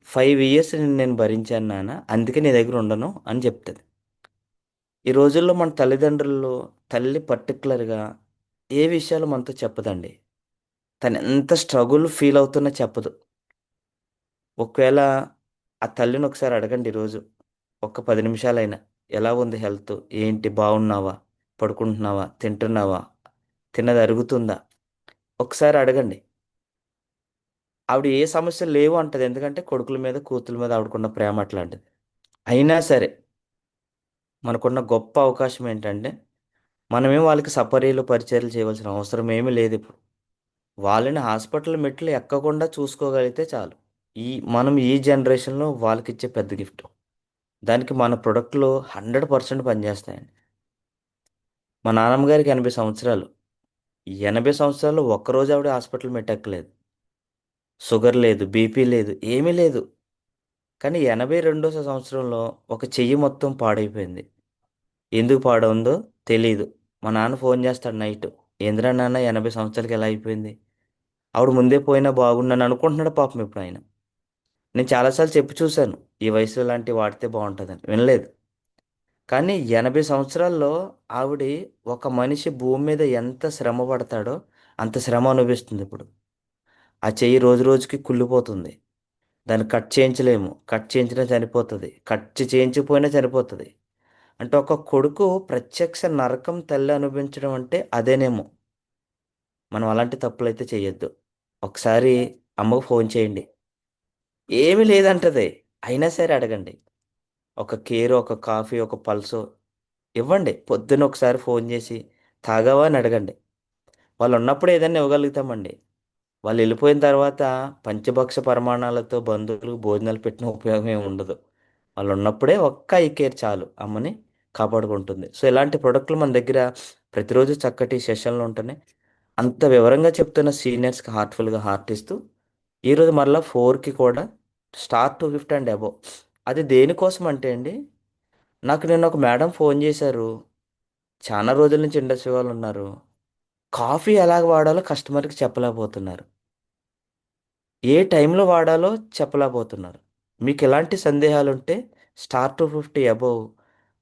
Speaker 2: 5 ఇయర్స్ నేను భరించాను నాన్న, అందుకే నీ దగ్గర ఉండను అని చెప్తుంది. ఈ రోజుల్లో మన తల్లిదండ్రులు, తల్లి పర్టికులర్గా ఏ విషయాలు మనతో చెప్పదండి. తను ఎంత స్ట్రగుల్ ఫీల్ అవుతున్నా చెప్పదు. ఒకవేళ ఆ తల్లిని ఒకసారి అడగండి ఈరోజు, ఒక్క 10 నిమిషాలైనా, ఎలా ఉంది హెల్త్, ఏంటి, బాగున్నావా, పడుకుంటున్నావా, తింటున్నావా, తిన్నది అరుగుతుందా, ఒకసారి అడగండి. ఆవిడ ఏ సమస్యలు లేవు అంటది, ఎందుకంటే కొడుకుల మీద కూతుల మీద ఆవిడకున్న ప్రేమ అట్లాంటిది. అయినా సరే మనకున్న గొప్ప అవకాశం ఏంటంటే, మనమేం వాళ్ళకి సపర్యలు పరిచర్యలు చేయవలసిన అవసరం ఏమీ లేదు. ఇప్పుడు వాళ్ళని హాస్పిటల్ మెట్లు ఎక్కకుండా చూసుకోగలిగితే చాలు. మనం ఈ జనరేషన్లో వాళ్ళకి ఇచ్చే పెద్ద గిఫ్ట్. దానికి మన ప్రొడక్ట్లు 100% పనిచేస్తాయండి. మా నాన్నమ్మ గారికి 80 సంవత్సరాలు. 80 సంవత్సరాలు ఒక్కరోజు ఆవిడ హాస్పిటల్ మెట్టెక్కలేదు. షుగర్ లేదు, బీపీ లేదు, ఏమీ లేదు. కానీ 82వ సంవత్సరంలో ఒక చెయ్యి మొత్తం పాడైపోయింది. ఎందుకు పాడవుందో తెలీదు. మా నాన్న ఫోన్ చేస్తాడు నైట్, ఏందిరా నాన్న 80 సంవత్సరాలకి ఎలా అయిపోయింది, ఆవిడ ముందే పోయినా బాగున్నాను అనుకుంటున్నాడు పాపం ఇప్పుడు ఆయన. నేను చాలాసార్లు చెప్పి చూశాను, ఈ వయసులో ఇలాంటివి వాడితే బాగుంటుందని, వినలేదు. కానీ 80 సంవత్సరాల్లో ఆవిడ ఒక మనిషి భూమి మీద ఎంత శ్రమ పడతాడో అంత శ్రమ అనుభవిస్తుంది ఇప్పుడు. ఆ చెయ్యి రోజు రోజుకి కుళ్ళిపోతుంది. దాన్ని కట్ చేయించలేము, కట్ చేయించినా చనిపోతుంది, కట్ చేయించకపోయినా చనిపోతుంది. అంటే ఒక కొడుకు ప్రత్యక్ష నరకం తల్లి అనుభవించడం అంటే అదేనేమో. మనం అలాంటి తప్పులు అయితే చేయొద్దు. ఒకసారి అమ్మకు ఫోన్ చేయండి, ఏమీ లేదంటది, అయినా సరే అడగండి. ఒక కేర్, ఒక కాఫీ, ఒక పల్సో ఇవ్వండి. పొద్దున్న ఒకసారి ఫోన్ చేసి తాగావా అని అడగండి. వాళ్ళు ఉన్నప్పుడు ఏదైనా ఇవ్వగలుగుతామండి. వాళ్ళు వెళ్ళిపోయిన తర్వాత పంచభక్ష పరిమాణాలతో బంధువులు భోజనాలు పెట్టిన ఉపయోగం ఏమి ఉండదు. వాళ్ళు ఉన్నప్పుడే ఒక్క ఐ కేర్ చాలు అమ్మని కాపాడుకుంటుంది. సో ఇలాంటి ప్రొడక్ట్లు మన దగ్గర ప్రతిరోజు చక్కటి సెషన్లు ఉంటున్నాయి. అంత వివరంగా చెప్తున్న సీనియర్స్కి హార్ట్ఫుల్గా హార్ట్ ఇస్తూ, ఈరోజు మరలా 4కి కూడా స్టార్ 250 అండ్ అబోవ్. అది దేనికోసం అంటే అండి, నాకు నిన్న ఒక మేడం ఫోన్ చేశారు. చాలా రోజుల నుంచి ఇండస్ట్రీ వాళ్ళు ఉన్నారు. కాఫీ ఎలాగ వాడాలో కస్టమర్కి చెప్పలేకపోతున్నారు, ఏ టైంలో వాడాలో చెప్పలేకపోతున్నారు. మీకు ఎలాంటి సందేహాలు ఉంటే స్టార్ 250 అబోవ్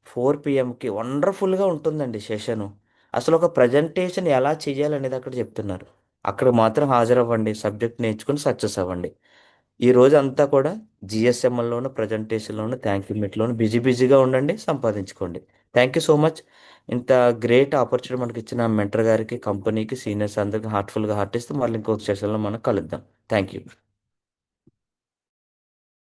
Speaker 2: 4 PM వండర్ఫుల్గా ఉంటుందండి సెషను. అసలు ఒక ప్రజెంటేషన్ ఎలా చేయాలనేది అక్కడ చెప్తున్నారు. అక్కడ మాత్రం హాజరవ్వండి, సబ్జెక్ట్ నేర్చుకుని సక్సెస్ అవ్వండి. ఈ రోజు అంతా కూడా జిఎస్ఎంఎల్లోను ప్రజెంటేషన్లోను థ్యాంక్ యూ మీట్లోను బిజీగా ఉండండి, సంపాదించుకోండి. Thank you so much. ఇంత గ్రేట్ ఆపర్చునిటీ మనకి ఇచ్చిన మెంటర్ గారికి, కంపెనీకి, సీనియర్స్ అందరికి హార్ట్ఫుల్గా హార్ట్ ఇస్తూ మళ్ళీ ఇంకొక సెషన్లో మనం కలుద్దాం. Thank you.